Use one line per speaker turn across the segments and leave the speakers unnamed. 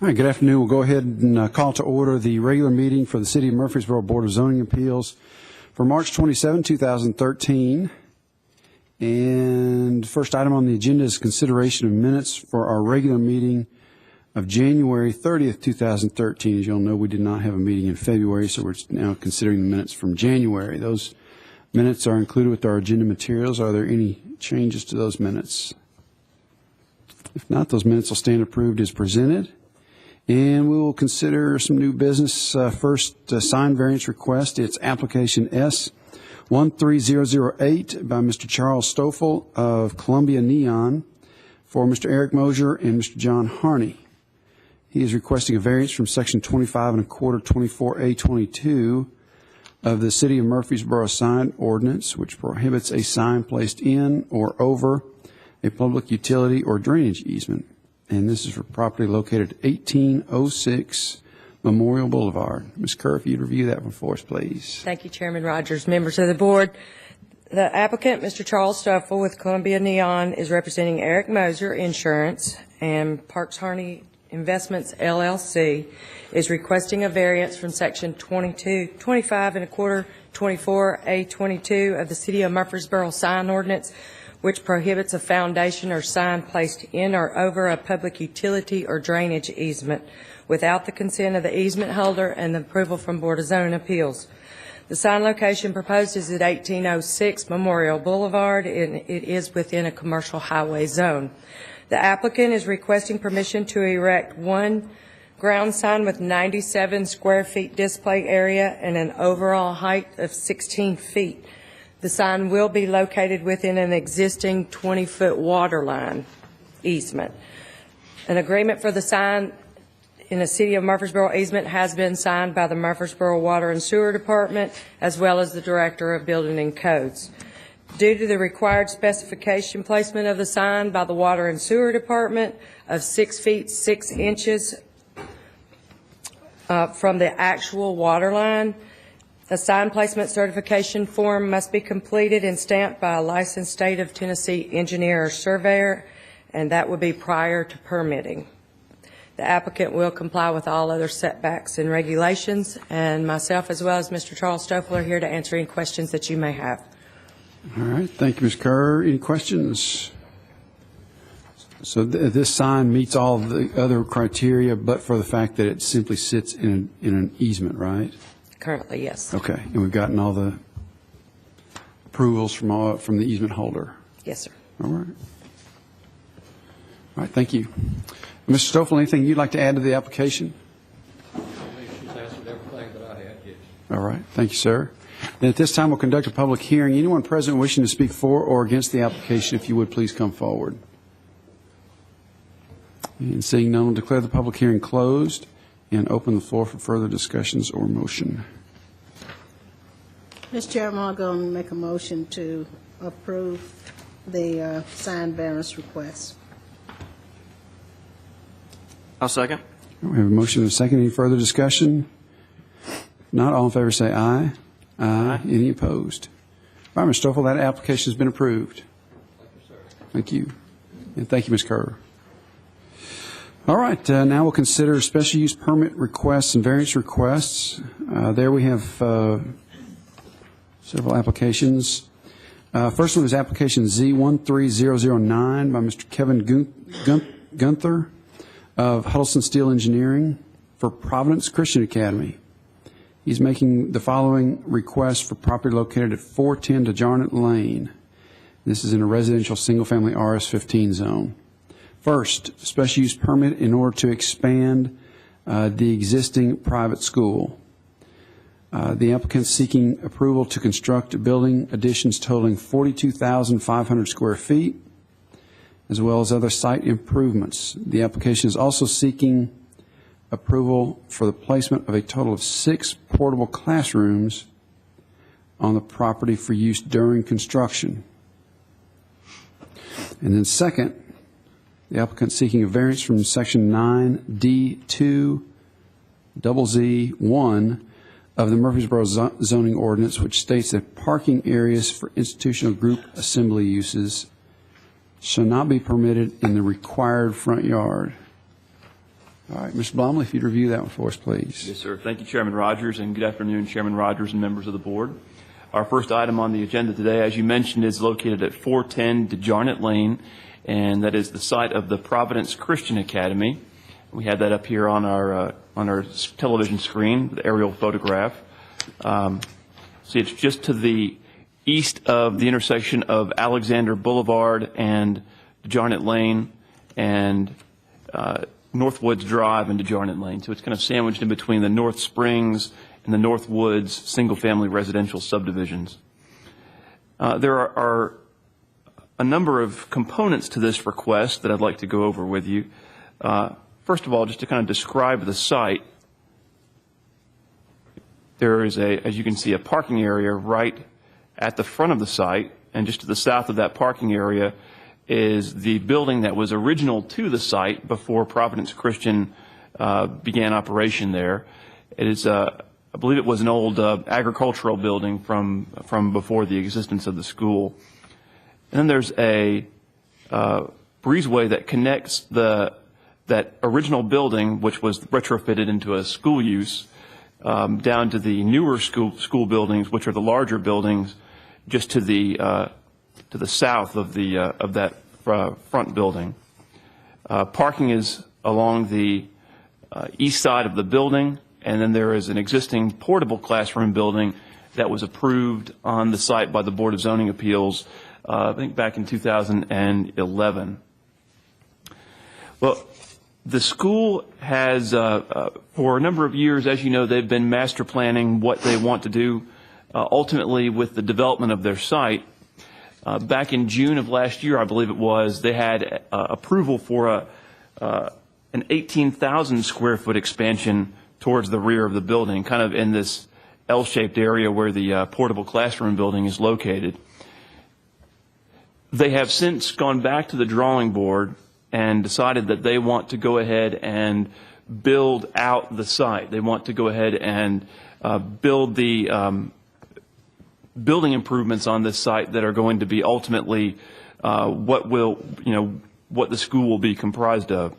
All right, good afternoon. We'll go ahead and call to order the regular meeting for the City of Murfreesboro Board of Zoning Appeals for March 27, 2013. And first item on the agenda is consideration of minutes for our regular meeting of January 30th, 2013. As you'll know, we did not have a meeting in February, so we're now considering the minutes from January. Those minutes are included with our agenda materials. Are there any changes to those minutes? If not, those minutes will stand approved as presented. And we will consider some new business. First, sign variance request. It's application S13008 by Mr. Charles Stoffel of Columbia Neon for Mr. Eric Mosier and Mr. John Harney. He is requesting a variance from section 25 1/4 24A22 of the City of Murfreesboro sign ordinance, which prohibits a sign placed in or over a public utility or drainage easement. And this is for property located at 1806 Memorial Boulevard. Ms. Kerr, if you'd review that one for us, please.
Thank you, Chairman Rogers. Members of the board, the applicant, Mr. Charles Stoffel with Columbia Neon, is representing Eric Mosier Insurance, and Parks Harney Investments, LLC, is requesting a variance from section 25 1/4 24A22 of the City of Murfreesboro sign ordinance, which prohibits a foundation or sign placed in or over a public utility or drainage easement without the consent of the easement holder and the approval from Board of Zoning Appeals. The sign location proposed is at 1806 Memorial Boulevard, and it is within a commercial highway zone. The applicant is requesting permission to erect one ground sign with 97 square feet display area and an overall height of 16 feet. The sign will be located within an existing 20-foot water line easement. An agreement for the sign in the City of Murfreesboro easement has been signed by the Murfreesboro Water and Sewer Department as well as the Director of Building and Codes. Due to the required specification placement of the sign by the Water and Sewer Department of 6 feet 6 inches from the actual water line, a sign placement certification form must be completed and stamped by a licensed state of Tennessee engineer or surveyor, and that would be prior to permitting. The applicant will comply with all other setbacks and regulations, and myself as well as Mr. Charles Stoffel are here to answer any questions that you may have.
All right. Thank you, Ms. Kerr. Any questions? So this sign meets all the other criteria, but for the fact that it simply sits in an easement, right?
Currently, yes.
Okay, and we've gotten all the approvals from the easement holder.
Yes, sir.
All right. All right, thank you. Mr. Stoffel, anything you'd like to add to the application?
I think she's answered everything that I had, yes.
All right, thank you, sir. Then at this time, we'll conduct a public hearing. Anyone present wishing to speak for or against the application, if you would, please come forward. And seeing none, we'll declare the public hearing closed and open the floor for further discussions or motion.
Mr. Chairman, I'll go and make a motion to approve the sign variance request.
I'll second.
We have a motion and a second. Any further discussion? If not, all in favor say aye. Aye. Any opposed? All right, Mr. Stoffel, that application has been approved.
Thank you, sir.
Thank you. And thank you, Ms. Kerr. All right, now we'll consider special use permit requests and variance requests. There we have several applications. First one is application Z13009 by Mr. Kevin Gunther of Huddleston Steel Engineering for Providence Christian Academy. He's making the following request for property located at 410 Dejar Lane. This is in a residential single-family RS-15 zone. First, special use permit in order to expand the existing private school. The applicant is seeking approval to construct building additions totaling 42,500 square feet, as well as other site improvements. The application is also seeking approval for the placement of a total of 6 portable classrooms on the property for use during construction. And then second, the applicant seeking a variance from section 9D2ZZ1 of the Murfreesboro zoning ordinance, which states that parking areas for institutional group assembly uses shall not be permitted in the required front yard. All right, Mr. Blomley, if you'd review that one for us, please.
Yes, sir. Thank you, Chairman Rogers, and good afternoon, Chairman Rogers and members of the board. Our first item on the agenda today, as you mentioned, is located at 410 Dejar Lane, and that is the site of the Providence Christian Academy. We had that up here on our television screen, the aerial photograph. See, it's just to the east of the intersection of Alexander Boulevard and Dejar Lane and Northwoods Drive and Dejar Lane. So it's kind of sandwiched in between the North Springs and the Northwoods single-family residential subdivisions. There are a number of components to this request that I'd like to go over with you. First of all, just to kind of describe the site, there is as you can see, a parking area right at the front of the site, and just to the south of that parking area is the building that was original to the site before Providence Christian began operation there. It is, I believe it was an old agricultural building from before the existence of the school. And then there's a breezeway that connects that original building, which was retrofitted into a school use, down to the newer school buildings, which are the larger buildings, just to the south of that front building. Parking is along the east side of the building, and then there is an existing portable classroom building that was approved on the site by the Board of Zoning Appeals, I think back in 2011. Well, the school has, for a number of years, as you know, they've been master planning what they want to do ultimately with the development of their site. Back in June of last year, I believe it was, they had approval for an 18,000 square foot expansion towards the rear of the building, kind of in this L-shaped area where the portable classroom building is located. They have since gone back to the drawing board and decided that they want to go ahead and build out the site. They want to go ahead and build the building improvements on this site that are going to be ultimately what the school will be comprised of.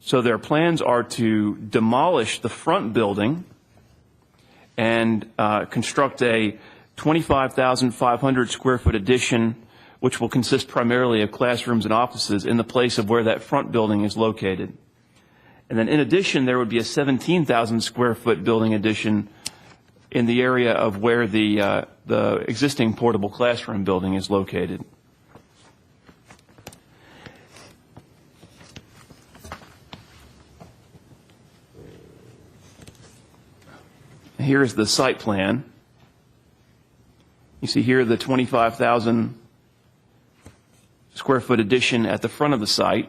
So their plans are to demolish the front building and construct a 25,500 square foot addition, which will consist primarily of classrooms and offices in the place of where that front building is located. And then in addition, there would be a 17,000 square foot building addition in the area of where the existing portable classroom building is located. Here's the site plan. You see here the 25,000 square foot addition at the front of the site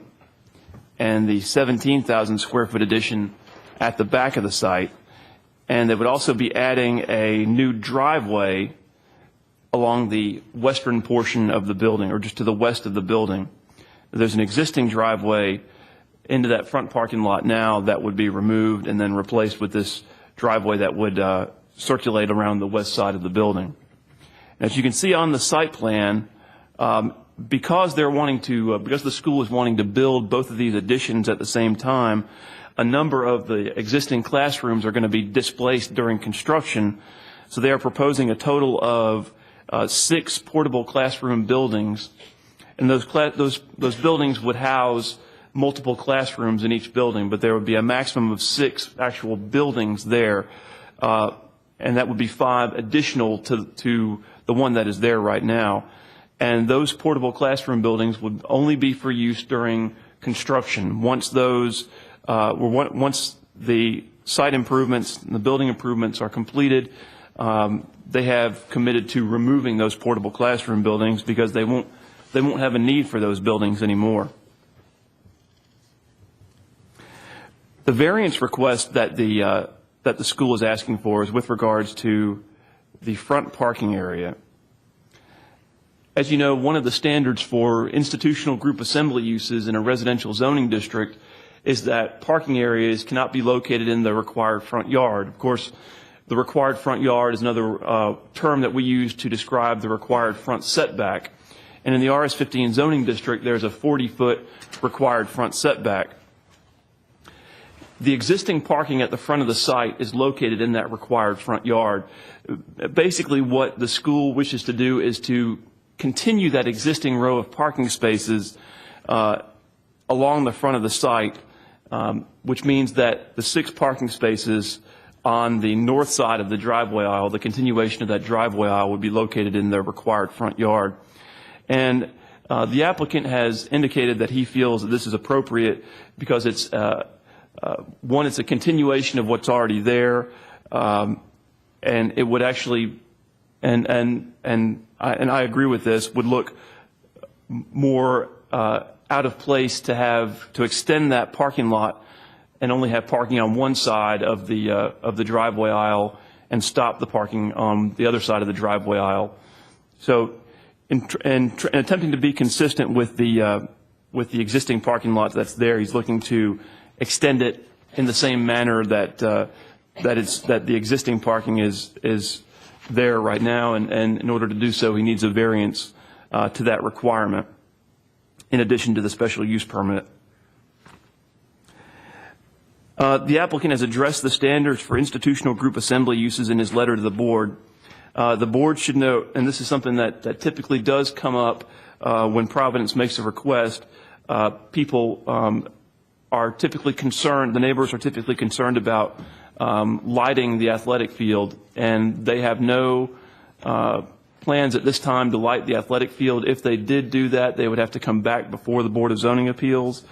and the 17,000 square foot addition at the back of the site. And they would also be adding a new driveway along the western portion of the building, or just to the west of the building. There's an existing driveway into that front parking lot now that would be removed and then replaced with this driveway that would circulate around the west side of the building. As you can see on the site plan, because the school is wanting to build both of these additions at the same time, a number of the existing classrooms are going to be displaced during construction. So they are proposing a total of 6 portable classroom buildings, and those buildings would house multiple classrooms in each building, but there would be a maximum of 6 actual buildings there, and that would be 5 additional to the one that is there right now. And those portable classroom buildings would only be for use during construction. Once the site improvements and the building improvements are completed, they have committed to removing those portable classroom buildings because they won't have a need for those buildings anymore. The variance request that the school is asking for is with regards to the front parking area. As you know, one of the standards for institutional group assembly uses in a residential zoning district is that parking areas cannot be located in the required front yard. Of course, the required front yard is another term that we use to describe the required front setback. And in the RS-15 zoning district, there's a 40-foot required front setback. The existing parking at the front of the site is located in that required front yard. Basically, what the school wishes to do is to continue that existing row of parking spaces along the front of the site, which means that the 6 parking spaces on the north side of the driveway aisle, the continuation of that driveway aisle, would be located in the required front yard. And the applicant has indicated that he feels that this is appropriate because it's, one, it's a continuation of what's already there, and it would actually, and I agree with this, would look more out of place to extend that parking lot and only have parking on one side of the driveway aisle and stop the parking on the other side of the driveway aisle. So, in attempting to be consistent with the existing parking lot that's there, he's looking to extend it in the same manner that the existing parking is there right now, and in order to do so, he needs a variance to that requirement, in addition to the special use permit. The applicant has addressed the standards for institutional group assembly uses in his letter to the board. The board should note, and this is something that typically does come up when Providence makes a request, people are typically concerned, the neighbors are typically concerned about lighting the athletic field, and they have no plans at this time to light the athletic field. If they did do that, they would have to come back before the Board of Zoning Appeals,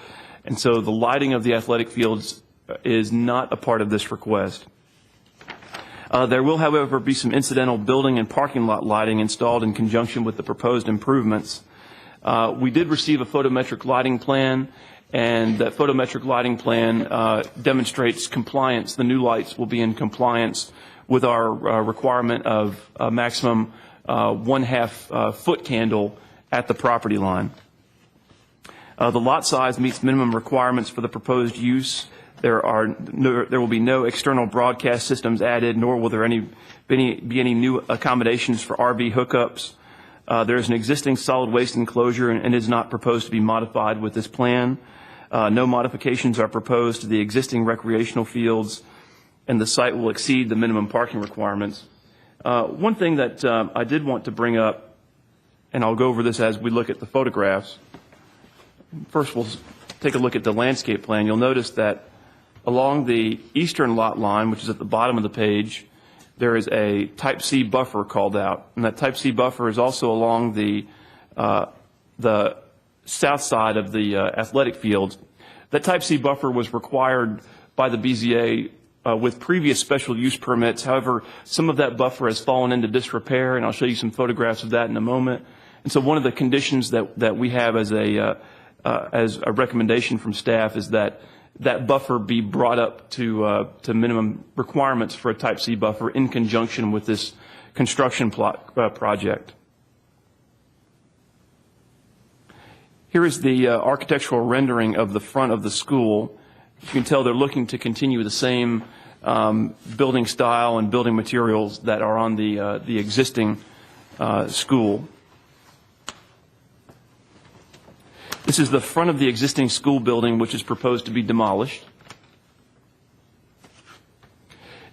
and so the lighting of the athletic fields is not a part of this request. There will, however, be some incidental building and parking lot lighting installed in conjunction with the proposed improvements. We did receive a photometric lighting plan, and that photometric lighting plan demonstrates compliance. The new lights will be in compliance with our requirement of a maximum 1/2 foot candle at the property line. The lot size meets minimum requirements for the proposed use. There will be no external broadcast systems added, nor will there be any new accommodations for RV hookups. There is an existing solid waste enclosure and is not proposed to be modified with this plan. No modifications are proposed to the existing recreational fields, and the site will exceed the minimum parking requirements. One thing that I did want to bring up, and I'll go over this as we look at the photographs. First, we'll take a look at the landscape plan. You'll notice that along the eastern lot line, which is at the bottom of the page, there is a Type C buffer called out, and that Type C buffer is also along the south side of the athletic fields. That Type C buffer was required by the BZA with previous special use permits. However, some of that buffer has fallen into disrepair, and I'll show you some photographs of that in a moment. And so one of the conditions that we have as a recommendation from staff is that buffer be brought up to minimum requirements for a Type C buffer in conjunction with this construction project. Here is the architectural rendering of the front of the school. You can tell they're looking to continue the same building style and building materials that are on the existing school. This is the front of the existing school building, which is proposed to be demolished.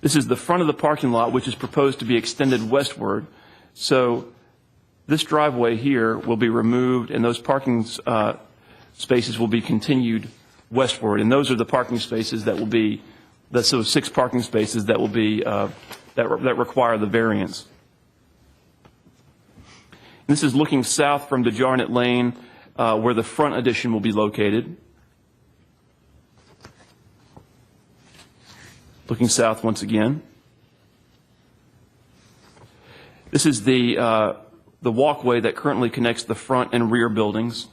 This is the front of the parking lot, which is proposed to be extended westward. So this driveway here will be removed, and those parking spaces will be continued westward. And those are the parking spaces that will be, that's those 6 parking spaces that will be, that require the variance. And this is looking south from Dejar Lane, where the front addition will be located. Looking south once again. This is the walkway that currently connects the front and rear buildings.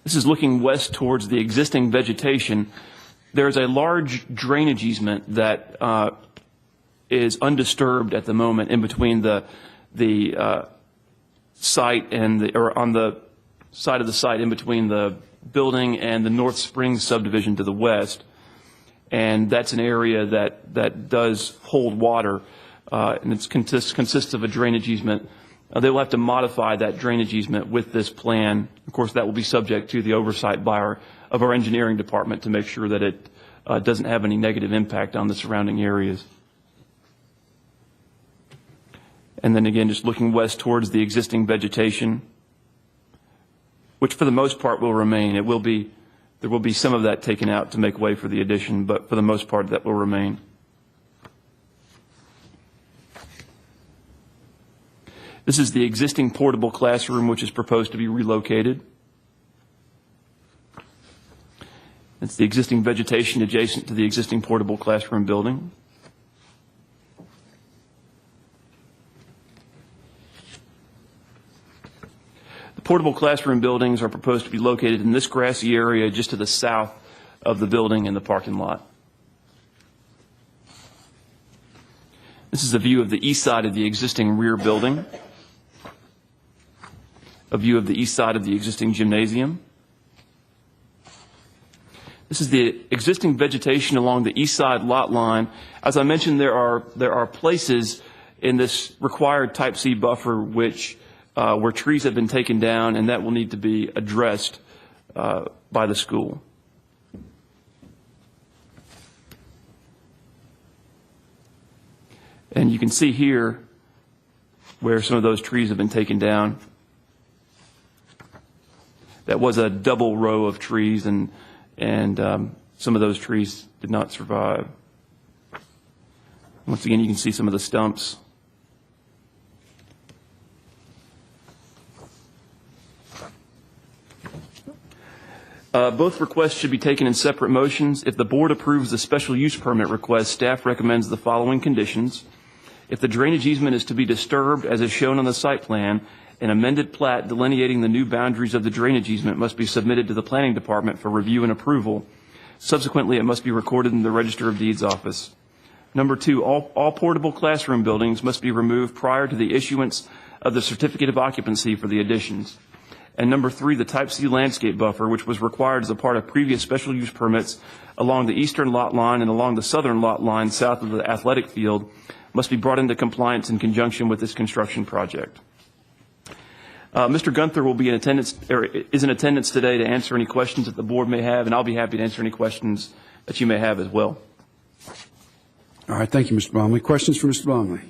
This is looking west towards the existing vegetation. There's a large drainage easement that is undisturbed at the moment in between the site and or on the side of the site in between the building and the North Springs subdivision to the west, and that's an area that does hold water, and it consists of a drainage easement they will have to modify that drainage easement with this plan. Of course, that will be subject to the oversight by our engineering department to make sure that it doesn't have any negative impact on the surrounding areas. And then again, just looking west towards the existing vegetation, which for the most part will remain. There will be some of that taken out to make way for the addition, but for the most part that will remain. This is the existing portable classroom, which is proposed to be relocated. It's the existing vegetation adjacent to the existing portable classroom building. The portable classroom buildings are proposed to be located in this grassy area just to the south of the building in the parking lot. This is a view of the east side of the existing rear building, a view of the east side of the existing gymnasium. This is the existing vegetation along the east side lot line. As I mentioned, there are places in this required Type C buffer where trees have been taken down, and that will need to be addressed by the school. And you can see here where some of those trees have been taken down. That was a double row of trees, and some of those trees did not survive. Once again, you can see some of the stumps. Both requests should be taken in separate motions. If the board approves the special use permit request, staff recommends the following conditions. If the drainage easement is to be disturbed, as is shown on the site plan, an amended plat delineating the new boundaries of the drainage easement must be submitted to the planning department for review and approval. Subsequently, it must be recorded in the Register of Deeds office. Number 2, all portable classroom buildings must be removed prior to the issuance of the certificate of occupancy for the additions. And number 3, the Type C landscape buffer, which was required as a part of previous special use permits along the eastern lot line and along the southern lot line south of the athletic field, must be brought into compliance in conjunction with this construction project. Mr. Gunther will be in attendance, or is in attendance today to answer any questions that the board may have, and I'll be happy to answer any questions that you may have as well.
All right, thank you, Mr. Blomley. Questions for Mr. Blomley?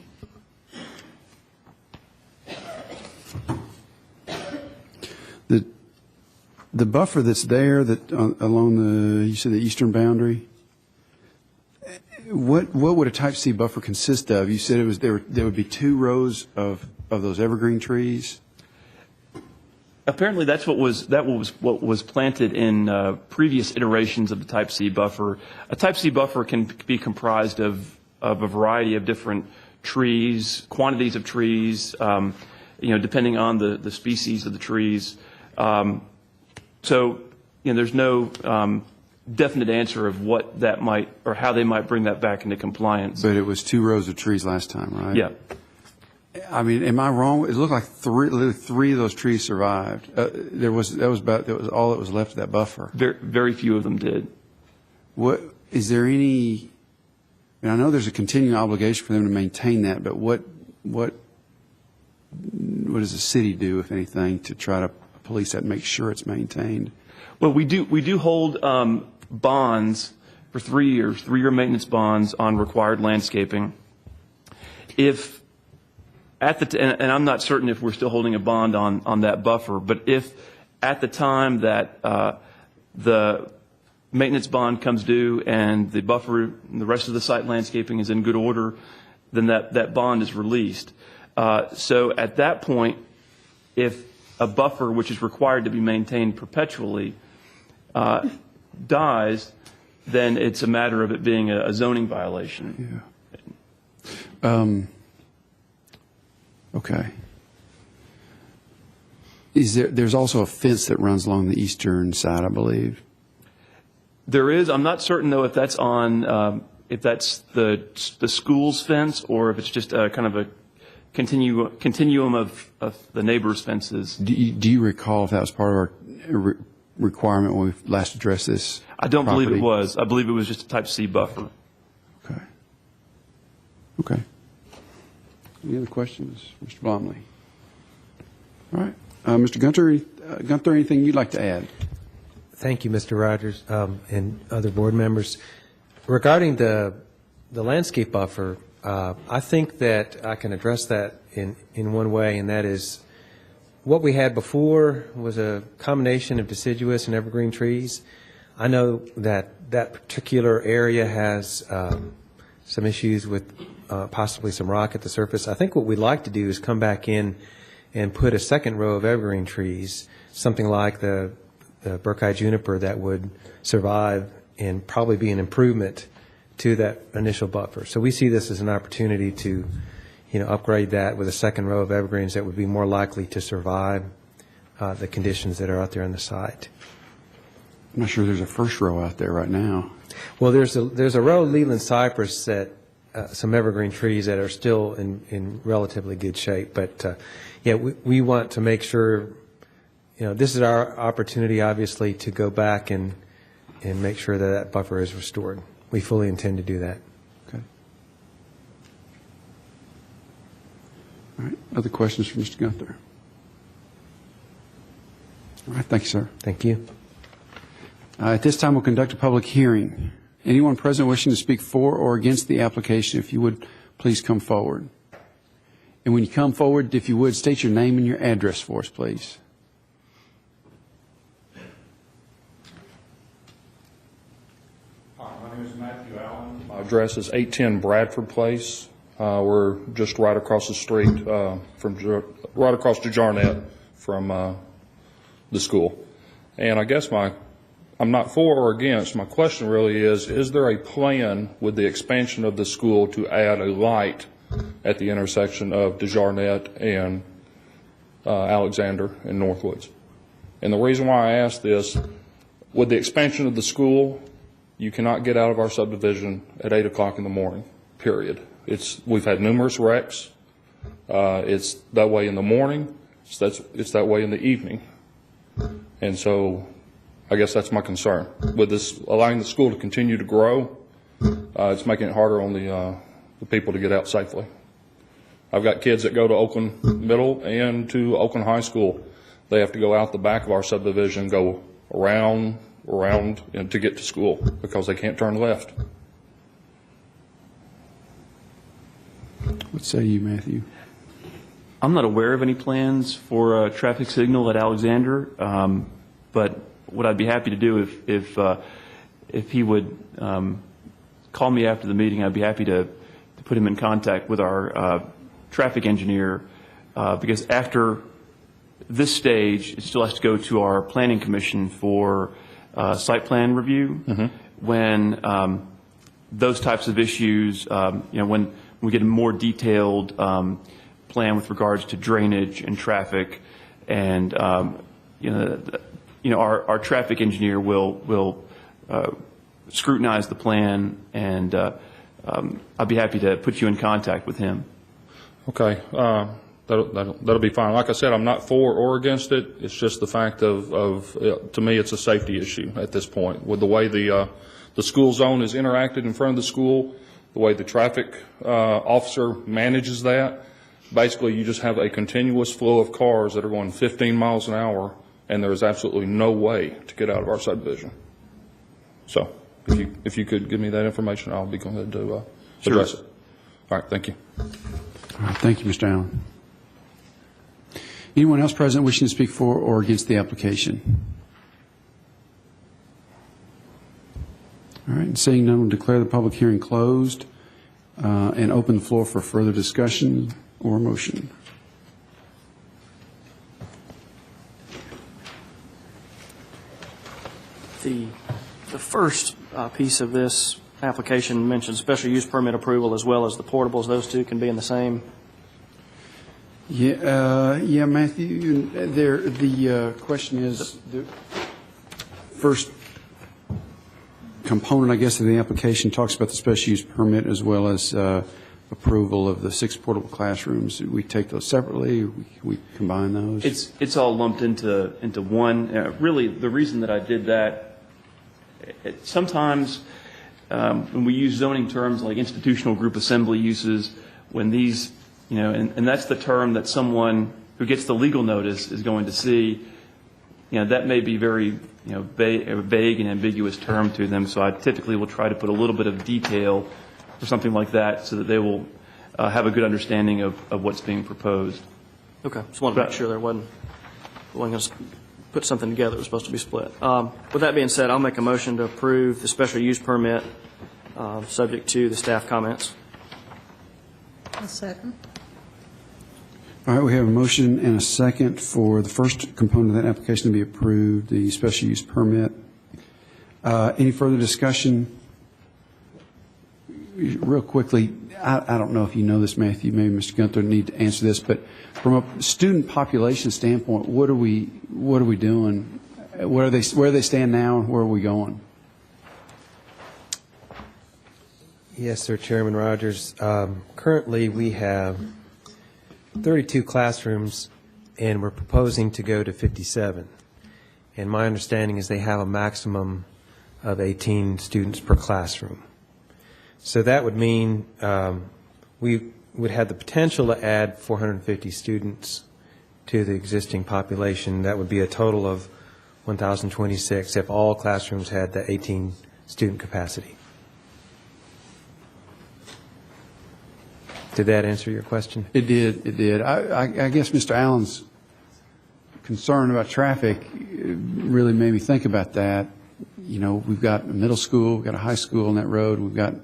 The buffer that's there that along you said the eastern boundary, what would a Type C buffer consist of? You said there would be 2 rows of those evergreen trees.
Apparently, that was what was planted in previous iterations of the Type C buffer. A Type C buffer can be comprised of a variety of different trees, quantities of trees, depending on the species of the trees. So, there's no definite answer of what that might or how they might bring that back into compliance.
But it was 2 rows of trees last time, right?
Yeah.
I mean, am I wrong? It looked like three of those trees survived. That was all that was left of that buffer.
Very few of them did.
What is there any? And I know there's a continuing obligation for them to maintain that, but what does the city do, if anything, to try to police that and make sure it's maintained?
Well, we do hold bonds for 3 years, 3-year maintenance bonds on required landscaping. If and I'm not certain if we're still holding a bond on that buffer, but if at the time that the maintenance bond comes due and the buffer and the rest of the site landscaping is in good order, then that bond is released. So at that point, if a buffer which is required to be maintained perpetually dies, then it's a matter of it being a zoning violation.
Yeah. Okay. There's also a fence that runs along the eastern side, I believe.
There is. I'm not certain though if that's on if that's the school's fence or if it's just kind of a continuum of the neighbors' fences.
Do you recall if that was part of our requirement when we last addressed this?
I don't
property?
believe it was. I believe it was just a Type C buffer.
Okay. Any other questions, Mr. Blomley? All right. Mr. Gunther, anything you'd like to add?
Thank you, Mr. Rogers, and other board members. Regarding the landscape buffer, I think that I can address that in one way, and that is what we had before was a combination of deciduous and evergreen trees. I know that that particular area has some issues with possibly some rock at the surface. I think what we'd like to do is come back in and put a second row of evergreen trees, something like the Burkeye juniper that would survive and probably be an improvement to that initial buffer. So we see this as an opportunity to, upgrade that with a second row of evergreens that would be more likely to survive the conditions that are out there on the site.
I'm not sure there's a first row out there right now.
Well, there's a row of Leland cypress that some evergreen trees that are still in relatively good shape. But we want to make sure, this is our opportunity, obviously, to go back and make sure that that buffer is restored. We fully intend to do that.
Okay. All right. Other questions for Mr. Gunther? All right. Thank you, sir.
Thank you.
At this time, we'll conduct a public hearing. Anyone present wishing to speak for or against the application, if you would, please come forward. And when you come forward, if you would, state your name and your address for us, please.
Hi, my name is Matthew Allen. My address is 810 Bradford Place. We're just right across the street right across Dejar from the school. And I guess I'm not for or against. My question really is there a plan with the expansion of the school to add a light at the intersection of Dejar and Alexander and Northwoods? And the reason why I ask this, with the expansion of the school, you cannot get out of our subdivision at 8 o'clock in the morning, period. We've had numerous wrecks. It's that way in the morning. It's that way in the evening. And so I guess that's my concern. With this allowing the school to continue to grow, it's making it harder on the people to get out safely. I've got kids that go to Oakland Middle and to Oakland High School. They have to go out the back of our subdivision, go around to get to school because they can't turn left.
What say you, Matthew?
I'm not aware of any plans for a traffic signal at Alexander, but what I'd be happy to do if he would call me after the meeting, I'd be happy to put him in contact with our traffic engineer, because after this stage, it still has to go to our planning commission for site plan review. Mm-hmm. When those types of issues, when we get a more detailed plan with regards to drainage and traffic, and our traffic engineer will scrutinize the plan, and I'll be happy to put you in contact with him.
Okay. That'll be fine. Like I said, I'm not for or against it. It's just the fact of to me, it's a safety issue at this point. With the way the school zone is interacted in front of the school, the way the traffic officer manages that, basically you just have a continuous flow of cars that are going 15 miles an hour, and there is absolutely no way to get out of our subdivision. So if you could give me that information, I'll be glad to address it. All right, thank you.
All right, thank you, Mr. Allen. Anyone else present wishing to speak for or against the application? All right, and seeing none, we'll declare the public hearing closed and open the floor for further discussion or motion.
The first piece of this application mentions special use permit approval as well as the portables. Those two can be in the same.
Yeah, Matthew. The question is the first component, I guess, of the application talks about the special use permit as well as approval of the 6 portable classrooms. Do we take those separately? We combine those?
It's all lumped into one. Really, the reason that I did that, sometimes when we use zoning terms like institutional group assembly uses, when these, and that's the term that someone who gets the legal notice is going to see, that may be very, vague and ambiguous term to them. So I typically will try to put a little bit of detail or something like that so that they will have a good understanding of what's being proposed.
Okay, just wanted to make sure there wasn't going to put something together that was supposed to be split. With that being said, I'll make a motion to approve the special use permit, subject to the staff comments.
A second.
All right, we have a motion and a second for the first component of that application to be approved, the special use permit. Any further discussion? Real quickly, I don't know if you know this, Matthew, maybe Mr. Gunther need to answer this, but from a student population standpoint, what are we doing? Where they stand now, and where are we going?
Yes, sir, Chairman Rogers. Currently, we have 32 classrooms, and we're proposing to go to 57. And my understanding is they have a maximum of 18 students per classroom. So that would mean we would have the potential to add 450 students to the existing population. That would be a total of 1,026 if all classrooms had the 18 student capacity. Did that answer your question?
It did. It did. I guess Mr. Allen's concern about traffic really made me think about that. We've got a middle school, we've got a high school on that road, we've got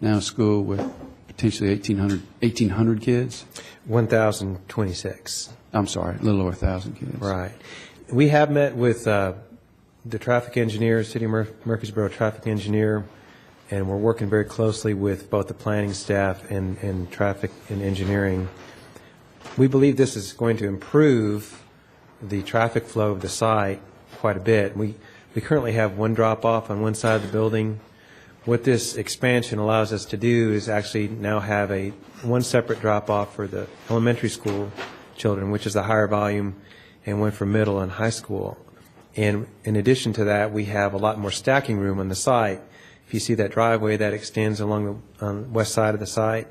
now a school with potentially 1,800 kids.
1,026.
I'm sorry, a little over 1,000 kids.
Right. We have met with the traffic engineer, City of Murfreesboro traffic engineer, and we're working very closely with both the planning staff and traffic and engineering. We believe this is going to improve the traffic flow of the site quite a bit. We currently have one drop-off on one side of the building. What this expansion allows us to do is actually now have one separate drop-off for the elementary school children, which is the higher volume, and one for middle and high school. And in addition to that, we have a lot more stacking room on the site. If you see that driveway that extends along the west side of the site,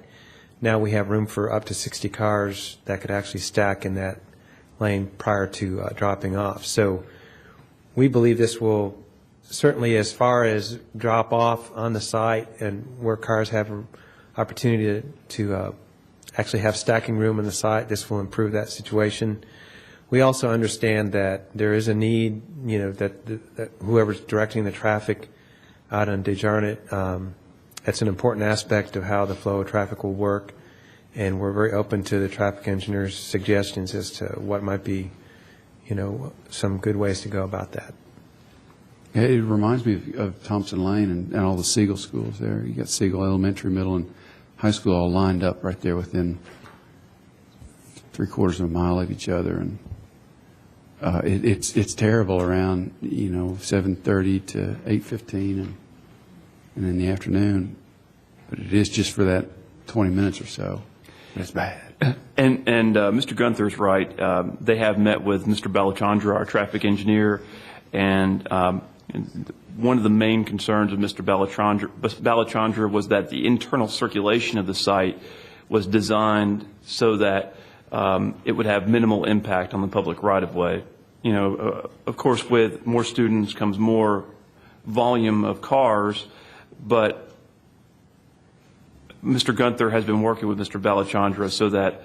now we have room for up to 60 cars that could actually stack in that lane prior to dropping off. So we believe this will certainly, as far as drop off on the site and where cars have an opportunity to actually have stacking room on the site, this will improve that situation. We also understand that there is a need, that whoever's directing the traffic out on Dejar, that's an important aspect of how the flow of traffic will work, and we're very open to the traffic engineer's suggestions as to what might be, some good ways to go about that.
It reminds me of Thompson Lane and all the Siegel schools there. You got Siegel Elementary, Middle, and High School all lined up right there within 3/4 of a mile of each other, and it's terrible around 7:30 to 8:15 and in the afternoon, but it is just for that 20 minutes or so. It's bad.
And Mr. Gunther's right. They have met with Mr. Balachandra, our traffic engineer, and one of the main concerns of Mr. Balachandra was that the internal circulation of the site was designed so that it would have minimal impact on the public right-of-way. Of course, with more students comes more volume of cars, but Mr. Gunther has been working with Mr. Balachandra so that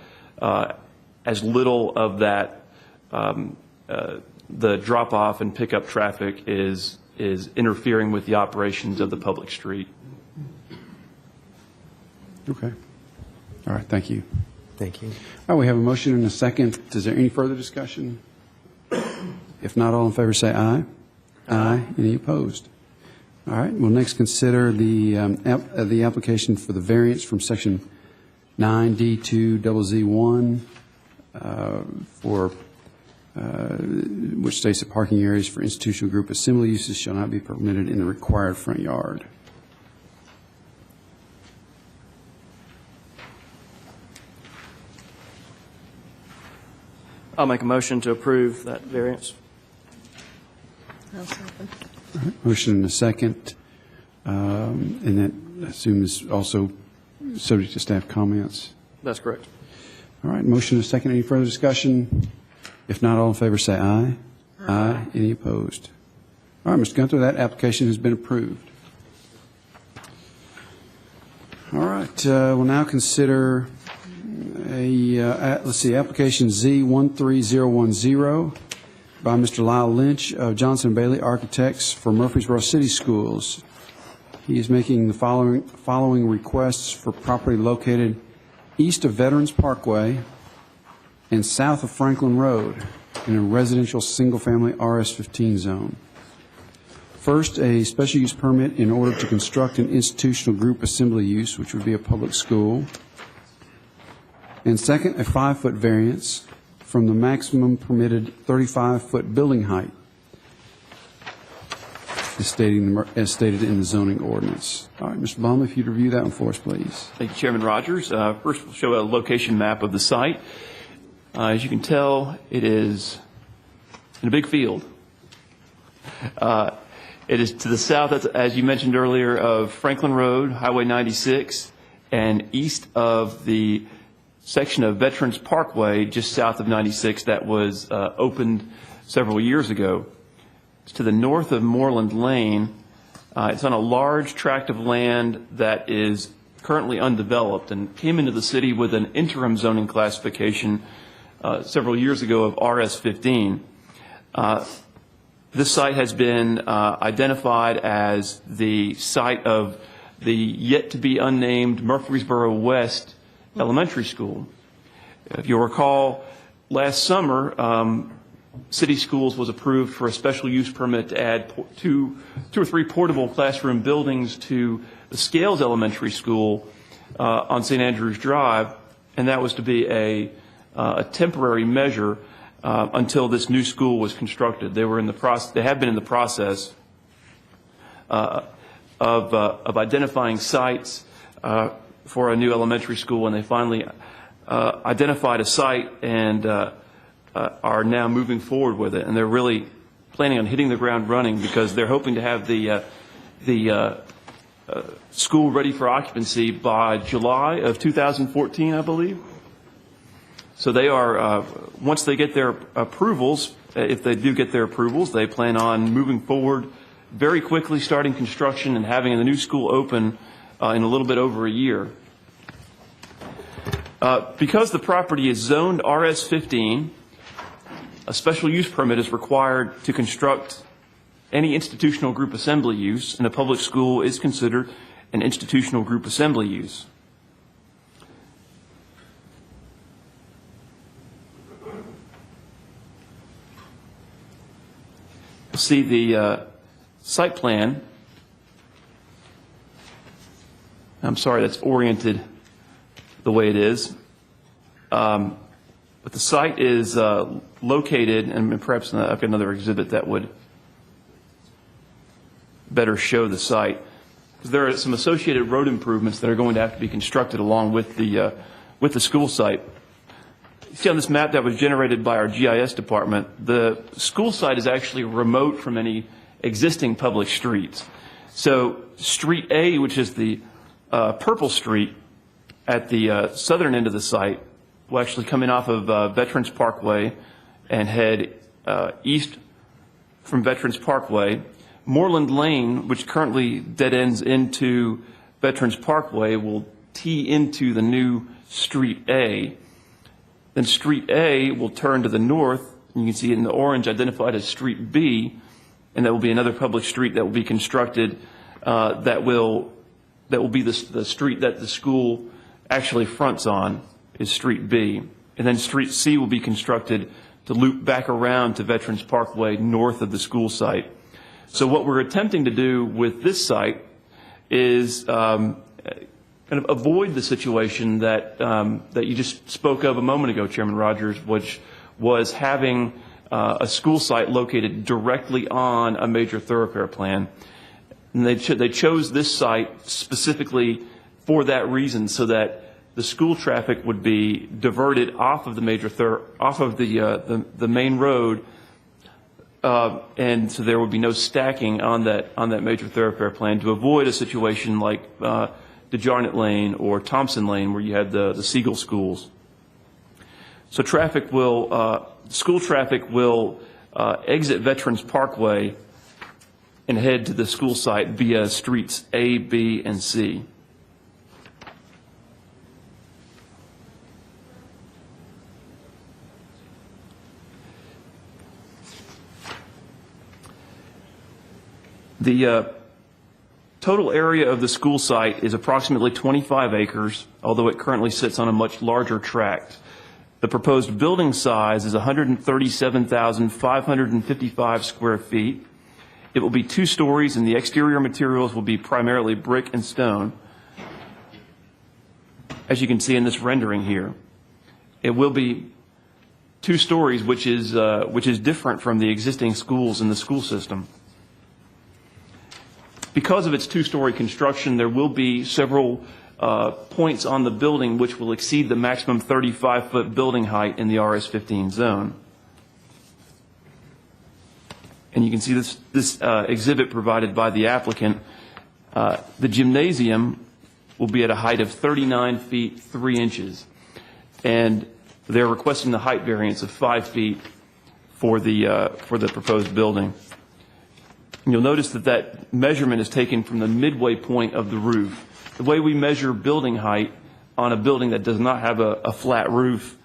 as little of that the drop-off and pickup traffic is interfering with the operations of the public street.
Okay. All right. Thank you.
Thank you.
All right. We have a motion and a second. Is there any further discussion? If not, all in favor say aye. Aye. Any opposed? All right. We'll next consider the application for the variance from Section 9D2ZZ1 for which states that parking areas for institutional group assembly uses shall not be permitted in the required front yard.
I'll make a motion to approve that variance.
I'll second.
All right. Motion and a second. And that, I assume, is also subject to staff comments.
That's correct.
All right, motion and a second. Any further discussion? If not, all in favor say aye. Aye. Any opposed? All right, Mr. Gunther, that application has been approved. All right, we'll now consider application Z13010 by Mr. Lyle Lynch of Johnson & Bailey Architects for Murfreesboro City Schools. He is making the following requests for property located east of Veterans Parkway and south of Franklin Road in a residential single-family RS-15 zone. First, a special use permit in order to construct an institutional group assembly use, which would be a public school. And second, a 5-foot variance from the maximum permitted 35-foot building height, as stated in the zoning ordinance. All right, Mr. Baum, if you'd review that one for us, please.
Thank you, Chairman Rogers. First, we'll show a location map of the site. As you can tell, it is in a big field. It is to the south, as you mentioned earlier, of Franklin Road, Highway 96, and east of the section of Veterans Parkway, just south of 96, that was opened several years ago. It's to the north of Moreland Lane. It's on a large tract of land that is currently undeveloped and came into the city with an interim zoning classification several years ago of RS-15. This site has been identified as the site of the yet-to-be-unnamed Murfreesboro West Elementary School. If you'll recall, last summer, City Schools was approved for a special use permit to add two or three portable classroom buildings to the Scales Elementary School on St. Andrews Drive, and that was to be a temporary measure until this new school was constructed. They have been in the process of identifying sites for a new elementary school, and they finally identified a site and are now moving forward with it. And they're really planning on hitting the ground running because they're hoping to have the school ready for occupancy by July of 2014, I believe. So they are, once they get their approvals, if they do get their approvals, they plan on moving forward very quickly, starting construction and having the new school open in a little bit over a year. Because the property is zoned RS-15, a special use permit is required to construct any institutional group assembly use, and a public school is considered an institutional group assembly use. See the site plan. I'm sorry, that's oriented the way it is. But the site is located, and perhaps I've got another exhibit that would better show the site. There are some associated road improvements that are going to have to be constructed along with the school site. You see on this map that was generated by our GIS department, the school site is actually remote from any existing public streets. So Street A, which is the purple street at the southern end of the site, will actually come in off of Veterans Parkway and head east from Veterans Parkway. Moreland Lane, which currently dead ends into Veterans Parkway, will tee into the new Street A. Then Street A will turn to the north, and you can see it in the orange identified as Street B, and that will be another public street that will be constructed that will be the street that the school actually fronts on, is Street B. And then Street C will be constructed to loop back around to Veterans Parkway north of the school site. So what we're attempting to do with this site is kind of avoid the situation that you just spoke of a moment ago, Chairman Rogers, which was having a school site located directly on a major thoroughfare plan. And they chose this site specifically for that reason, so that the school traffic would be diverted off of the the main road, and so there would be no stacking on that major thoroughfare plan to avoid a situation like Dejar Lane or Thompson Lane, where you had the Siegel schools. So school traffic will exit Veterans Parkway and head to the school site via streets A, B, and C. The total area of the school site is approximately 25 acres, although it currently sits on a much larger tract. The proposed building size is 137,555 square feet. It will be 2 stories, and the exterior materials will be primarily brick and stone, as you can see in this rendering here. It will be 2 stories, which is different from the existing schools in the school system. Because of its 2-story construction, there will be several points on the building which will exceed the maximum 35-foot building height in the RS-15 zone. And you can see this exhibit provided by the applicant. The gymnasium will be at a height of 39 feet 3 inches, and they're requesting the height variance of 5 feet for the proposed building. And you'll notice that measurement is taken from the midway point of the roof. The way we measure building height on a building that does not have a flat roof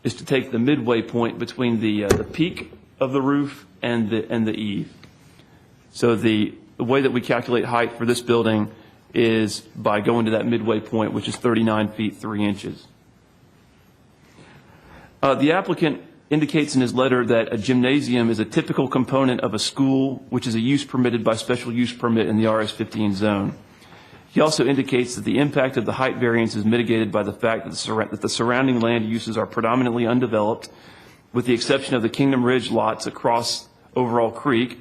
is to take the midway point between the peak of the roof and the eave. So the way that we calculate height for this building is by going to that midway point, which is 39 feet 3 inches. The applicant indicates in his letter that a gymnasium is a typical component of a school, which is a use permitted by special use permit in the RS-15 zone. He also indicates that the impact of the height variance is mitigated by the fact that the surrounding land uses are predominantly undeveloped, with the exception of the Kingdom Ridge lots across Overall Creek,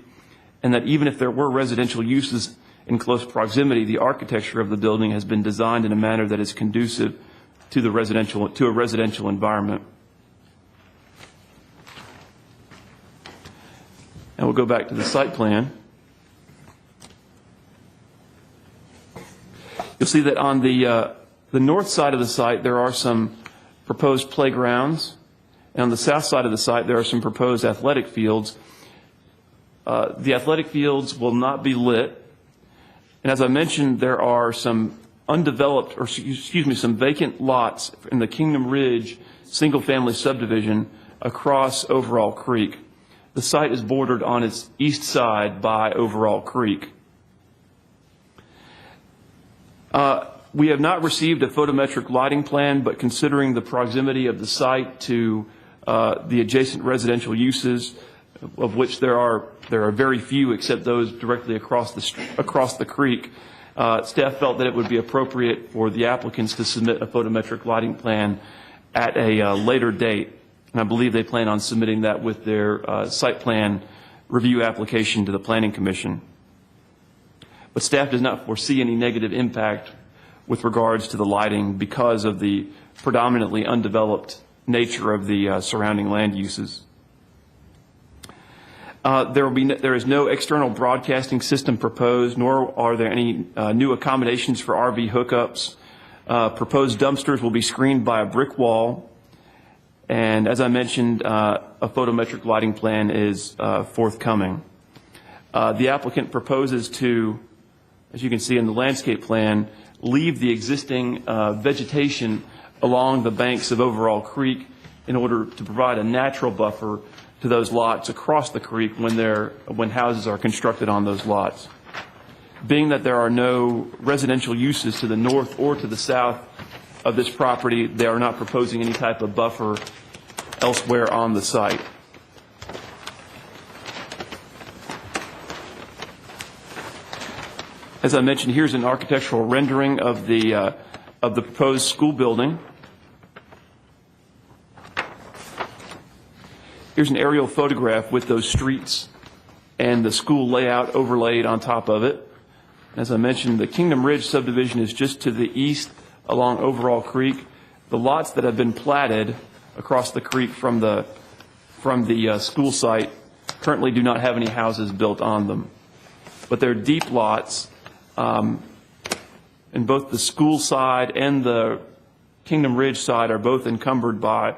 and that even if there were residential uses in close proximity, the architecture of the building has been designed in a manner that is conducive to a residential environment. And we'll go back to the site plan. You'll see that on the north side of the site, there are some proposed playgrounds. And on the south side of the site, there are some proposed athletic fields. The athletic fields will not be lit. And as I mentioned, there are some some vacant lots in the Kingdom Ridge single-family subdivision across Overall Creek. The site is bordered on its east side by Overall Creek. We have not received a photometric lighting plan, but considering the proximity of the site to the adjacent residential uses, of which there are very few except those directly across the creek, staff felt that it would be appropriate for the applicants to submit a photometric lighting plan at a later date. And I believe they plan on submitting that with their site plan review application to the Planning Commission. But staff does not foresee any negative impact with regards to the lighting because of the predominantly undeveloped nature of the surrounding land uses. There is no external broadcasting system proposed, nor are there any new accommodations for RV hookups. Proposed dumpsters will be screened by a brick wall. And as I mentioned, a photometric lighting plan is forthcoming. The applicant proposes to, as you can see in the landscape plan, leave the existing vegetation along the banks of Overall Creek in order to provide a natural buffer to those lots across the creek when houses are constructed on those lots. Being that there are no residential uses to the north or to the south of this property, they are not proposing any type of buffer elsewhere on the site. As I mentioned, here's an architectural rendering of the proposed school building. Here's an aerial photograph with those streets and the school layout overlaid on top of it. As I mentioned, the Kingdom Ridge subdivision is just to the east along Overall Creek. The lots that have been platted across the creek from the school site currently do not have any houses built on them. But they're deep lots, and both the school side and the Kingdom Ridge side are both encumbered by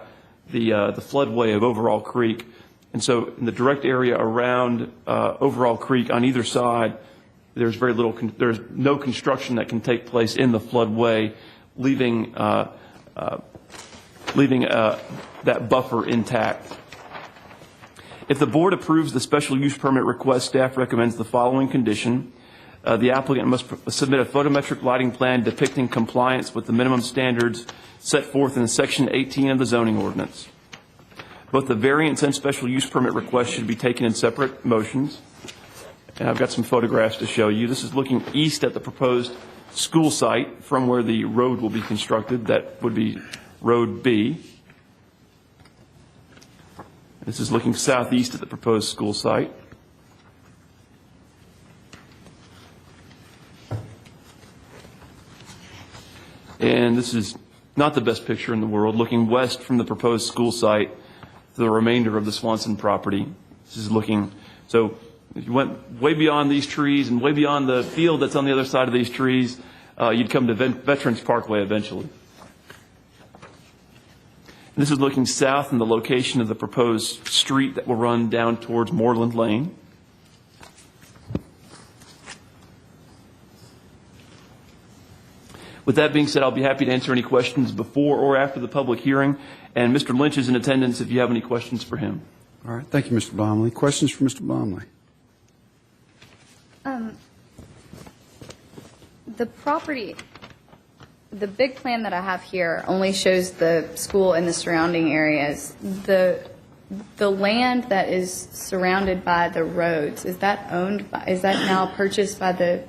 the floodway of Overall Creek. And so in the direct area around Overall Creek on either side, there's very little, there's no construction that can take place in the floodway, leaving that buffer intact. If the board approves the special use permit request, staff recommends the following condition. The applicant must submit a photometric lighting plan depicting compliance with the minimum standards set forth in Section 18 of the zoning ordinance. Both the variance and special use permit request should be taken in separate motions. And I've got some photographs to show you. This is looking east at the proposed school site from where the road will be constructed. That would be Road B. This is looking southeast at the proposed school site. And this is not the best picture in the world, looking west from the proposed school site to the remainder of the Swanson property. This is looking, so if you went way beyond these trees and way beyond the field that's on the other side of these trees, you'd come to Veterans Parkway eventually. And this is looking south in the location of the proposed street that will run down towards Moreland Lane. With that being said, I'll be happy to answer any questions before or after the public hearing. And Mr. Lynch is in attendance if you have any questions for him.
All right. Thank you, Mr. Blomley. Questions for Mr. Blomley?
The property, the big plan that I have here only shows the school and the surrounding areas. The land that is surrounded by the roads, is that owned by, is that now purchased by the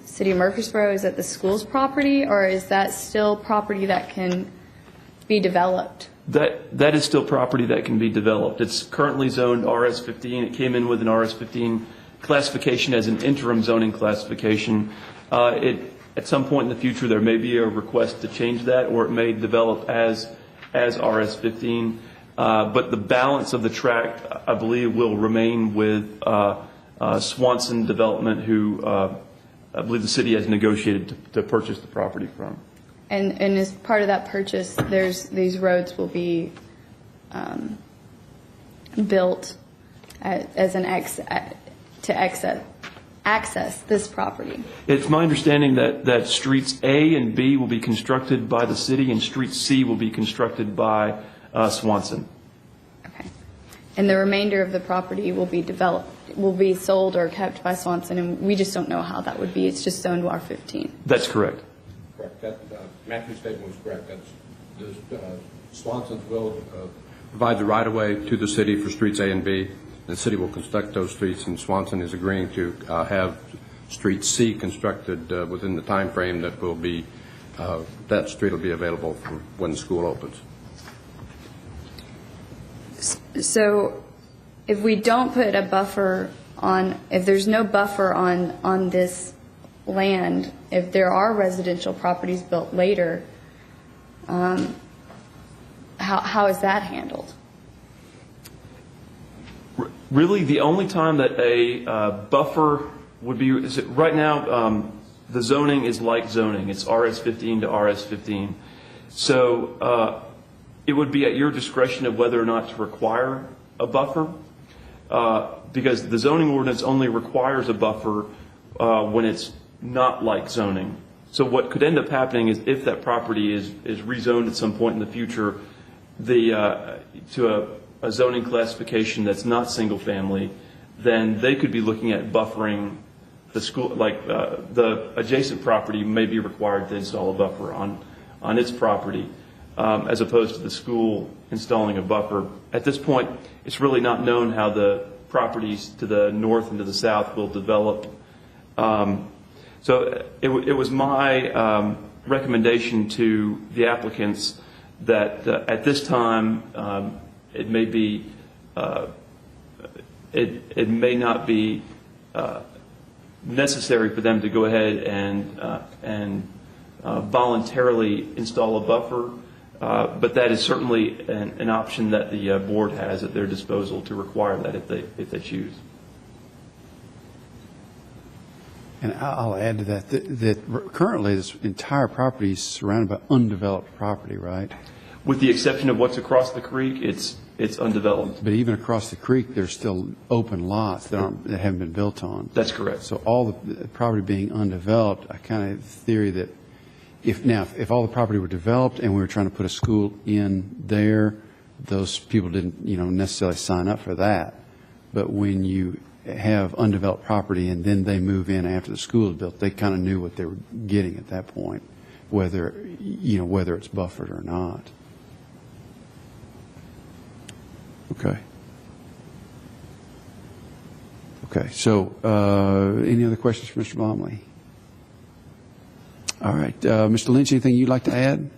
City of Murfreesboro? Is that the school's property, or is that still property that can be developed?
That is still property that can be developed. It's currently zoned RS-15. It came in with an RS-15 classification as an interim zoning classification. At some point in the future, there may be a request to change that, or it may develop as RS-15. But the balance of the tract, I believe, will remain with Swanson Development, who I believe the city has negotiated to purchase the property from.
And as part of that purchase, these roads will be built as to access this property.
It's my understanding that streets A and B will be constructed by the city, and street C will be constructed by Swanson.
Okay. And the remainder of the property will be developed, will be sold or kept by Swanson, and we just don't know how that would be. It's just zoned R-15.
That's correct.
Correct. That Matthew's statement was correct. Swanson's will provide the right-of-way to the city for streets A and B. The city will construct those streets, and Swanson is agreeing to have Street C constructed within the time frame that will be that street will be available for when the school opens.
So if we don't put a buffer on, if there's no buffer on this land, if there are residential properties built later, how is that handled?
Really, the only time that a buffer would be is right now. The zoning is like zoning; it's RS-15 to RS-15. So it would be at your discretion of whether or not to require a buffer, because the zoning ordinance only requires a buffer when it's not like zoning. So what could end up happening is if that property is rezoned at some point in the future, to a zoning classification that's not single family, then they could be looking at buffering the school, like the adjacent property may be required to install a buffer on its property, as opposed to the school installing a buffer. At this point, it's really not known how the properties to the north and to the south will develop. So it was my recommendation to the applicants that at this time it may be it may not be necessary for them to go ahead and voluntarily install a buffer, but that is certainly an option that the board has at their disposal to require that if they choose.
And I'll add to that currently this entire property is surrounded by undeveloped property, right?
With the exception of what's across the creek, it's undeveloped.
But even across the creek, there's still open lots that haven't been built on.
That's correct.
So all the property being undeveloped, I kind of have the theory that if all the property were developed and we were trying to put a school in there, those people didn't, necessarily sign up for that. But when you have undeveloped property and then they move in after the school is built, they kind of knew what they were getting at that point, whether it's buffered or not. Okay. Okay, so any other questions for Mr. Blomley? All right, Mr. Lynch, anything you'd like to add?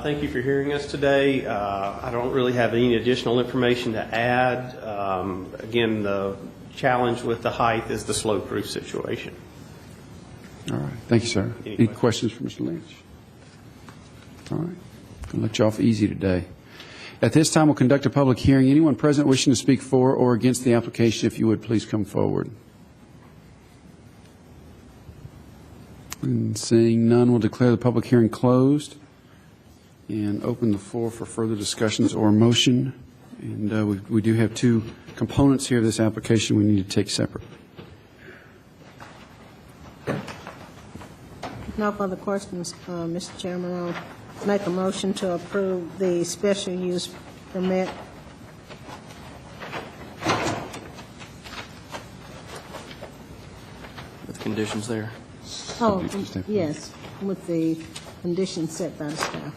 Thank you for hearing us today. I don't really have any additional information to add. Again, the challenge with the height is the slope-proof situation.
All right, thank you, sir. Any questions for Mr. Lynch? All right, I'll let you off easy today. At this time, we'll conduct a public hearing. Anyone present wishing to speak for or against the application, if you would, please come forward. And seeing none, we'll declare the public hearing closed and open the floor for further discussions or motion. And we do have two components here of this application we need to take separate.
No further questions, Mr. Chairman. I'll make a motion to approve the special use permit.
With conditions there.
Oh, yes, with the conditions set by the staff.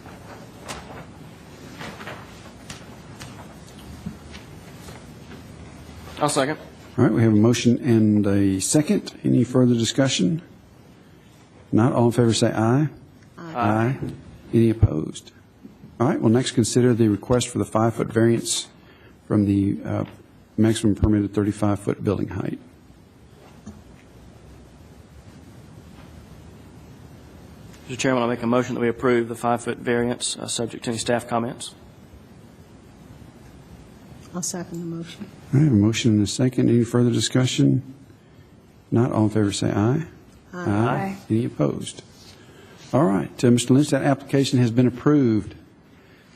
I'll second.
All right, we have a motion and a second. Any further discussion? Not all in favor say aye. Aye. Any opposed? All right, we'll next consider the request for the 5-foot variance from the maximum permitted 35-foot building height.
Mr. Chairman, I'll make a motion that we approve the 5-foot variance, subject to any staff comments.
I'll second the motion.
All right, a motion and a second. Any further discussion? Not all in favor say aye.
Aye.
Any opposed? All right, Mr. Lynch, that application has been approved.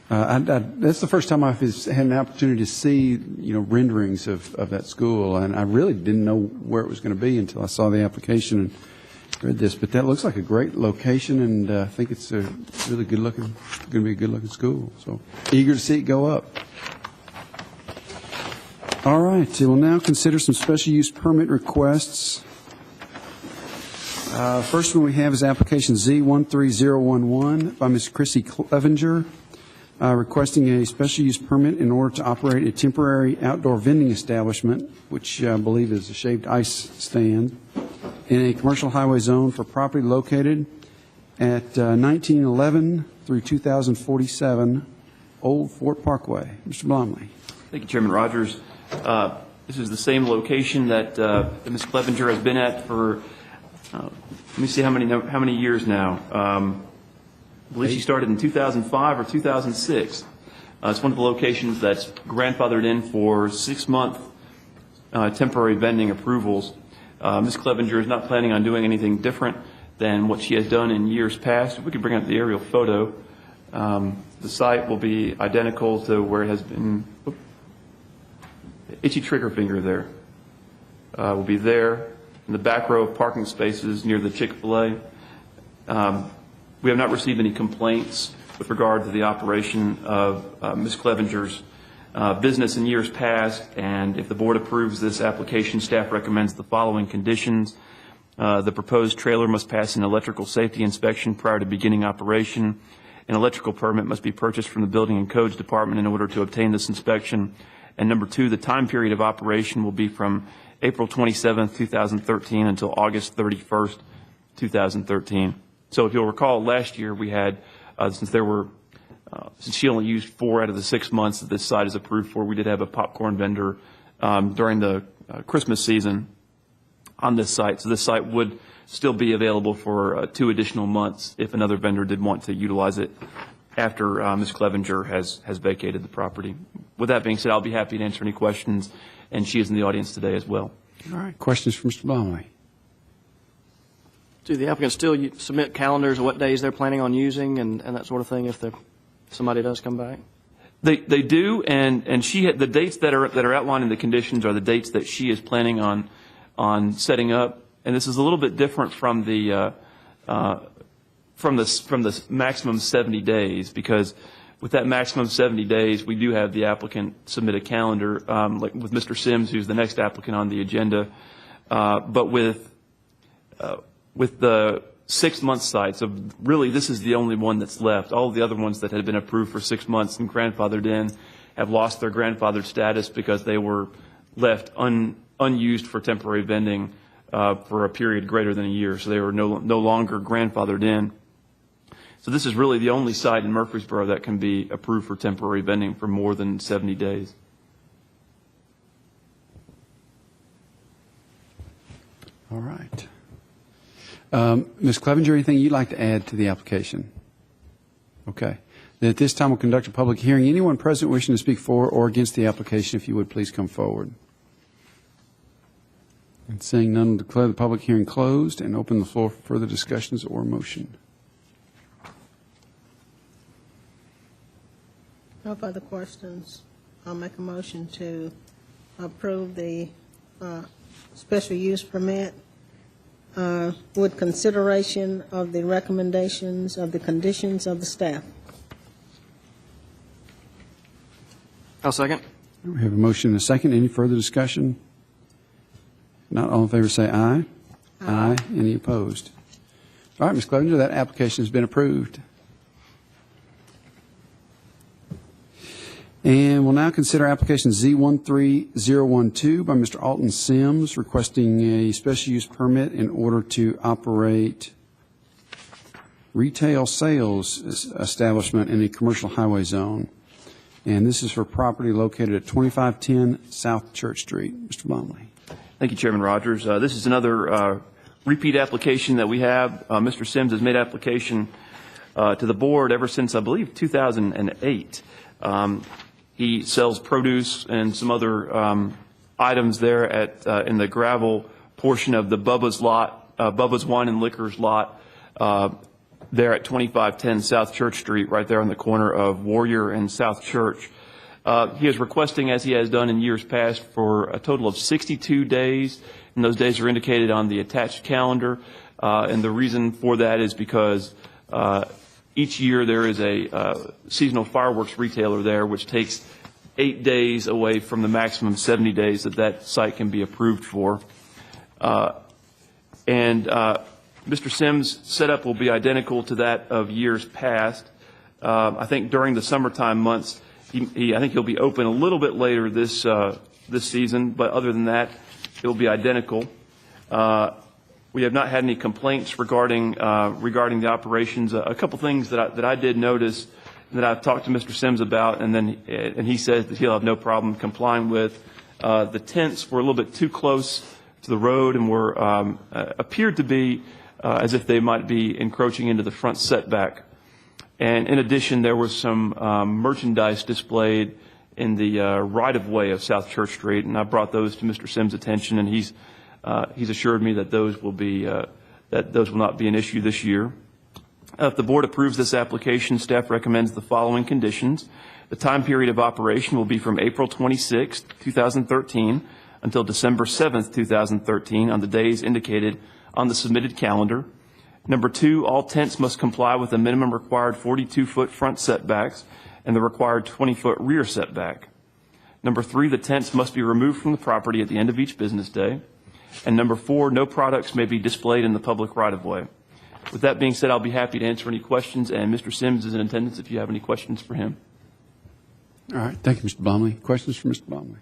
That's the first time I've had an opportunity to see, renderings of that school, and I really didn't know where it was going to be until I saw the application and read this. But that looks like a great location, and I think it's a really going to be a good-looking school. So eager to see it go up. All right, we'll now consider some special use permit requests. First one we have is application Z13011 by Ms. Chrissy Clevenger, requesting a special use permit in order to operate a temporary outdoor vending establishment, which I believe is a shaved ice stand, in a commercial highway zone for property located at 1911 through 2047 Old Fort Parkway. Mr. Blomley.
Thank you, Chairman Rogers. This is the same location that Ms. Clevenger has been at for, let me see how many years now. I believe she started in 2005 or 2006. It's one of the locations that's grandfathered in for 6-month temporary vending approvals. Ms. Clevenger is not planning on doing anything different than what she has done in years past. If we could bring up the aerial photo, the site will be identical to where it has been. Itchy trigger finger there. Will be there in the back row of parking spaces near the Chick-fil-A. We have not received any complaints with regard to the operation of Ms. Clevenger's business in years past, and if the board approves this application, staff recommends the following conditions. The proposed trailer must pass an electrical safety inspection prior to beginning operation. An electrical permit must be purchased from the Building and Codes Department in order to obtain this inspection. And number 2, the time period of operation will be from April 27th, 2013 until August 31st, 2013. So if you'll recall, last year we had, since she only used 4 out of the 6 months that this site is approved for, we did have a popcorn vendor during the Christmas season on this site. So this site would still be available for 2 additional months if another vendor did want to utilize it after Ms. Clevenger has vacated the property. With that being said, I'll be happy to answer any questions, and she is in the audience today as well.
All right, questions for Mr. Blomley?
Do the applicants still submit calendars of what days they're planning on using and that sort of thing if somebody does come back?
They do, and the dates that are outlined in the conditions are the dates that she is planning on setting up. And this is a little bit different from the maximum 70 days, because with that maximum 70 days, we do have the applicant submit a calendar, like with Mr. Sims, who's the next applicant on the agenda. But with the 6-month sites, really this is the only one that's left. All of the other ones that had been approved for 6 months and grandfathered in have lost their grandfathered status because they were left unused for temporary vending for a period greater than a year. So they were no longer grandfathered in. So this is really the only site in Murfreesboro that can be approved for temporary vending for more than 70 days.
All right. Ms. Clevenger, anything you'd like to add to the application? Okay. Then at this time, we'll conduct a public hearing. Anyone present wishing to speak for or against the application, if you would, please come forward. And seeing none, we'll declare the public hearing closed and open the floor for further discussions or motion.
No further questions. I'll make a motion to approve the special use permit with consideration of the recommendations of the conditions of the staff.
I'll second.
We have a motion and a second. Any further discussion? If not, all in favor say aye. Aye. Any opposed? All right, Ms. Clevenger, that application has been approved. And we'll now consider application Z13012 by Mr. Alton Sims, requesting a special use permit in order to operate retail sales establishment in a commercial highway zone. And this is for property located at 2510 South Church Street. Mr. Blomley.
Thank you, Chairman Rogers. This is another repeat application that we have. Mr. Sims has made application to the board ever since, I believe, 2008. He sells produce and some other items there in the gravel portion of the Bubba's lot, Bubba's Wine and Liquors lot, there at 2510 South Church Street, right there on the corner of Warrior and South Church. He is requesting, as he has done in years past, for a total of 62 days, and those days are indicated on the attached calendar. And the reason for that is because each year there is a seasonal fireworks retailer there, which takes 8 days away from the maximum 70 days that site can be approved for. And Mr. Sims' setup will be identical to that of years past. I think during the summertime months, I think he'll be open a little bit later this season, but other than that, it will be identical. We have not had any complaints regarding the operations. A couple things that I did notice that I've talked to Mr. Sims about, and he says that he'll have no problem complying with. The tents were a little bit too close to the road and were appeared to be as if they might be encroaching into the front setback. And in addition, there was some merchandise displayed in the right-of-way of South Church Street, and I brought those to Mr. Sims' attention, and he's assured me that those will not be an issue this year. If the board approves this application, staff recommends the following conditions. The time period of operation will be from April 26, 2013 until December 7, 2013 on the days indicated on the submitted calendar. Number 2, all tents must comply with the minimum required 42-foot front setbacks and the required 20-foot rear setback. Number 3, the tents must be removed from the property at the end of each business day. And number 4, no products may be displayed in the public right-of-way. With that being said, I'll be happy to answer any questions, and Mr. Sims is in attendance if you have any questions for him.
All right. Thank you, Mr. Blomley. Questions for Mr. Blomley?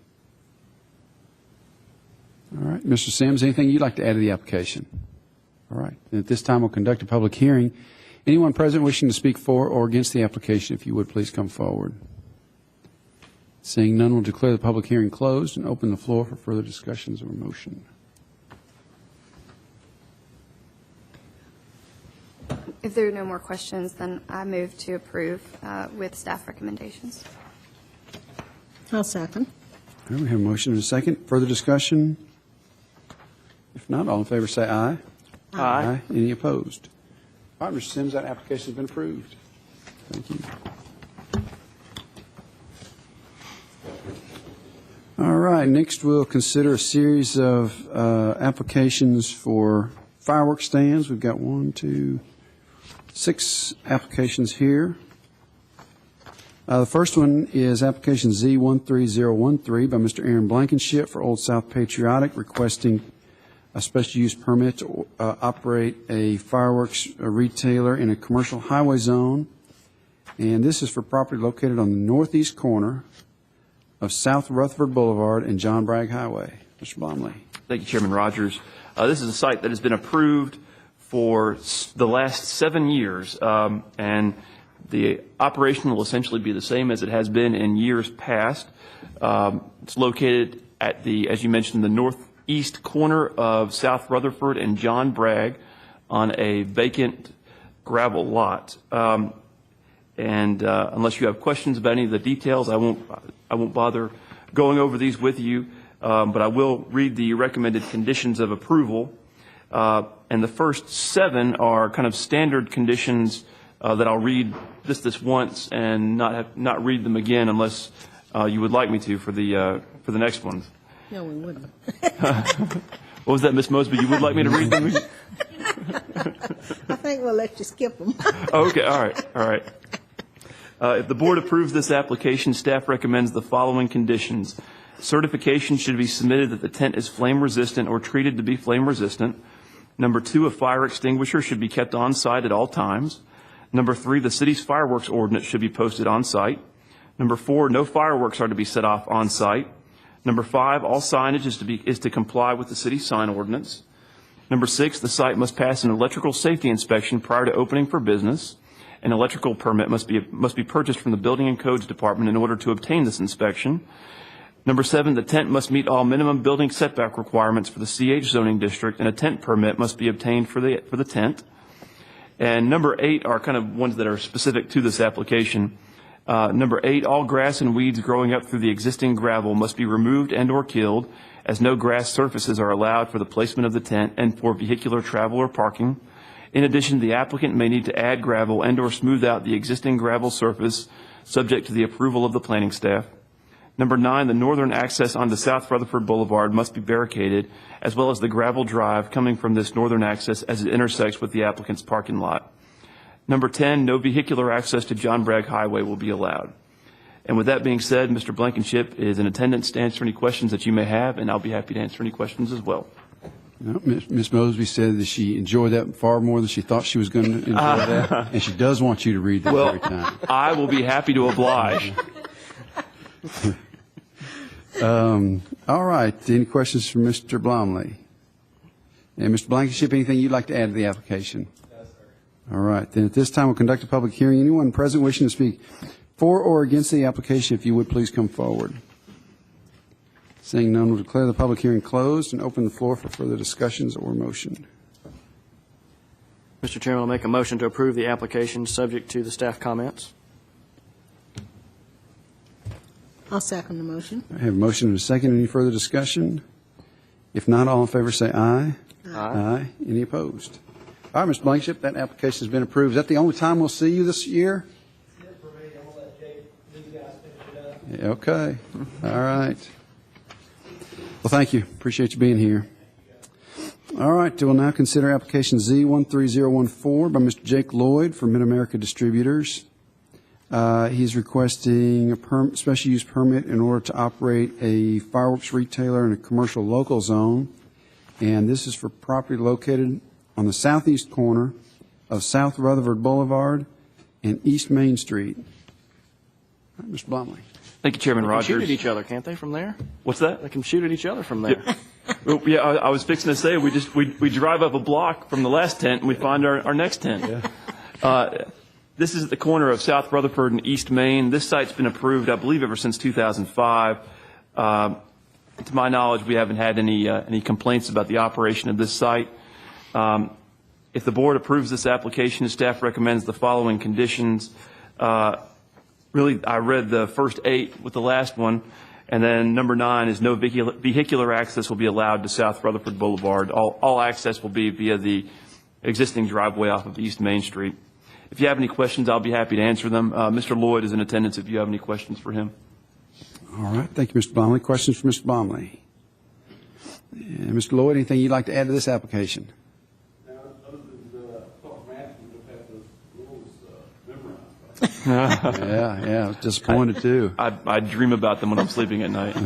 All right. Mr. Sims, anything you'd like to add to the application? All right. And at this time, we'll conduct a public hearing. Anyone present wishing to speak for or against the application, if you would, please come forward. Seeing none, we'll declare the public hearing closed and open the floor for further discussions or motion.
If there are no more questions, then I move to approve with staff recommendations.
I'll second.
All right, we have a motion and a second. Further discussion? If not, all in favor say aye.
Aye.
Any opposed? All right, Mr. Sims, that application has been approved. Thank you. All right, next we'll consider a series of applications for fireworks stands. We've got 6 applications here. The first one is application Z13013 by Mr. Aaron Blankenship for Old South Patriotic, requesting a special use permit to operate a fireworks retailer in a commercial highway zone. And this is for property located on the northeast corner of South Rutherford Boulevard and John Bragg Highway. Mr. Blomley.
Thank you, Chairman Rogers. This is a site that has been approved for the last 7 years, and the operation will essentially be the same as it has been in years past. It's located at the, as you mentioned, the northeast corner of South Rutherford and John Bragg on a vacant gravel lot. Unless you have questions about any of the details, I won't bother going over these with you, but I will read the recommended conditions of approval. And the first 7 are kind of standard conditions that I'll read this once and not read them again unless you would like me to for the next ones.
No, we wouldn't.
What was that, Ms. Mosby? You would like me to read them?
I think we'll let you skip them.
Okay, all right. If the board approves this application, staff recommends the following conditions. Certification should be submitted that the tent is flame resistant or treated to be flame resistant. Number 2, a fire extinguisher should be kept on site at all times. Number 3, the city's fireworks ordinance should be posted on site. Number 4, no fireworks are to be set off on site. Number 5, all signage is to comply with the city's sign ordinance. Number 6, the site must pass an electrical safety inspection prior to opening for business. An electrical permit must be purchased from the Building and Codes Department in order to obtain this inspection. Number 7, the tent must meet all minimum building setback requirements for the CH zoning district, and a tent permit must be obtained for the tent. And number 8 are kind of ones that are specific to this application. Number 8, all grass and weeds growing up through the existing gravel must be removed and or killed, as no grass surfaces are allowed for the placement of the tent and for vehicular travel or parking. In addition, the applicant may need to add gravel and or smooth out the existing gravel surface, subject to the approval of the planning staff. Number 9, the northern access onto South Rutherford Boulevard must be barricaded, as well as the gravel drive coming from this northern access as it intersects with the applicant's parking lot. Number 10, no vehicular access to John Bragg Highway will be allowed. And with that being said, Mr. Blankenship is in attendance to answer any questions that you may have, and I'll be happy to answer any questions as well.
Ms. Mosby said that she enjoyed that far more than she thought she was going to enjoy that, and she does want you to read that every time.
I will be happy to oblige.
All right. Any questions for Mr. Blomley? And Mr. Blankenship, anything you'd like to add to the application? Yes, sir. All right. Then at this time, we'll conduct a public hearing. Anyone present wishing to speak for or against the application, if you would please come forward. Seeing none, we'll declare the public hearing closed and open the floor for further discussions or motion.
Mr. Chairman, I'll make a motion to approve the application subject to the staff comments.
I'll second the motion.
I have a motion and a second. Any further discussion? If not, all in favor say aye.
Aye.
Any opposed? All right, Mr. Blankenship, that application has been approved. Is that the only time we'll see you this year?
For me, I'm going to let Jake, these guys finish it up.
Okay. All right. Well, thank you. Appreciate you being here. All right. We'll now consider application Z13014 by Mr. Jake Lloyd for Mid-America Distributors. He's requesting a special use permit in order to operate a fireworks retailer in a commercial local zone. And this is for property located on the southeast corner of South Rutherford Boulevard and East Main Street. All right, Mr. Blomley.
Thank you, Chairman
They
Rogers.
can shoot at each other, can't they, from there?
What's that?
They can shoot at each other from there.
Well, yeah, I was fixing to say we drive up a block from the last tent and we find our next tent. Yeah. This is at the corner of South Rutherford and East Main. This site's been approved, I believe, ever since 2005. To my knowledge, we haven't had any complaints about the operation of this site. If the board approves this application, staff recommends the following conditions. Really, I read the first 8 with the last one, And then number 9 is no vehicular access will be allowed to South Rutherford Boulevard. All access will be via the existing driveway off of East Main Street. If you have any questions, I'll be happy to answer them. Mr. Lloyd is in attendance if you have any questions for him.
All right. Thank you, Mr. Blomley. Questions for Mr. Blomley? And Mr. Lloyd, anything you'd like to add to this application? Yeah, I was disappointed too.
I dream about them when I'm sleeping at night.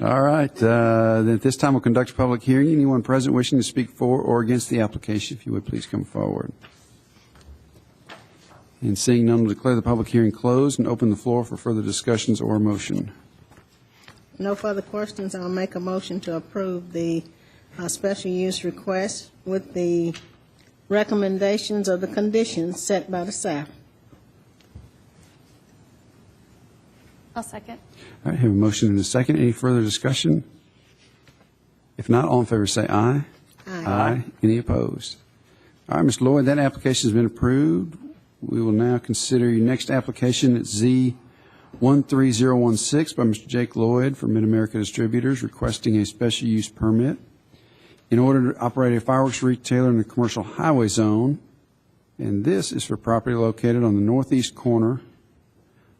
All right. Then at this time, we'll conduct a public hearing. Anyone present wishing to speak for or against the application, if you would please come forward. And seeing none, we'll declare the public hearing closed and open the floor for further discussions or motion.
No further questions. I'll make a motion to approve the special use request with the recommendations of the conditions set by the staff.
I'll second.
All right, have a motion and a second. Any further discussion? If not, all in favor say aye.
Aye.
Any opposed? All right, Mr. Lloyd, that application has been approved. We will now consider your next application. It's Z13016 by Mr. Jake Lloyd for Mid-America Distributors, requesting a special use permit in order to operate a fireworks retailer in the commercial highway zone. And this is for property located on the northeast corner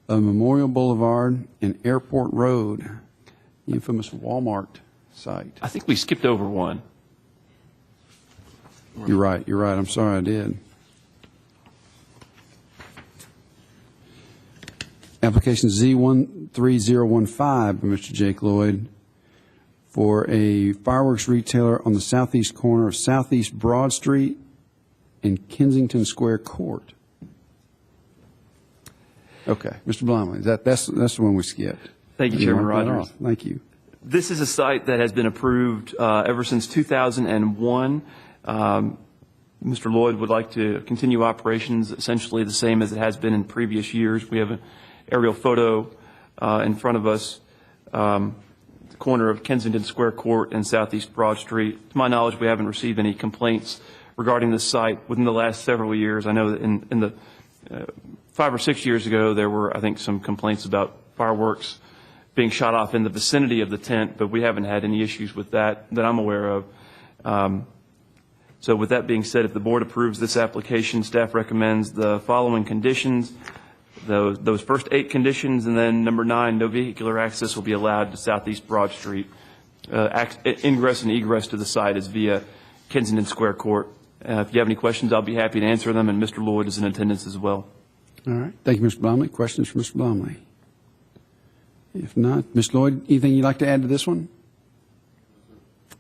of Memorial Boulevard and Airport Road, the infamous Walmart site.
I think we skipped over one.
You're right. I'm sorry I did. Application Z13015 by Mr. Jake Lloyd for a fireworks retailer on the southeast corner of Southeast Broad Street and Kensington Square Court. Okay, Mr. Blomley, that's the one we skipped.
Thank you, Chairman
Mark that
Rogers.
off. Thank you.
This is a site that has been approved ever since 2001. Mr. Lloyd would like to continue operations essentially the same as it has been in previous years. We have an aerial photo in front of us, the corner of Kensington Square Court and Southeast Broad Street. To my knowledge, we haven't received any complaints regarding this site within the last several years. I know that in the 5 or 6 years ago, there were, I think, some complaints about fireworks being shot off in the vicinity of the tent, but we haven't had any issues with that I'm aware of. So with that being said, if the board approves this application, staff recommends the following conditions. Those first 8 conditions, and then number 9, no vehicular access will be allowed to Southeast Broad Street. Ingress and egress to the site is via Kensington Square Court. If you have any questions, I'll be happy to answer them, and Mr. Lloyd is in attendance as well.
All right. Thank you, Mr. Blomley. Questions for Mr. Blomley? If not, Ms. Lloyd, anything you'd like to add to this one?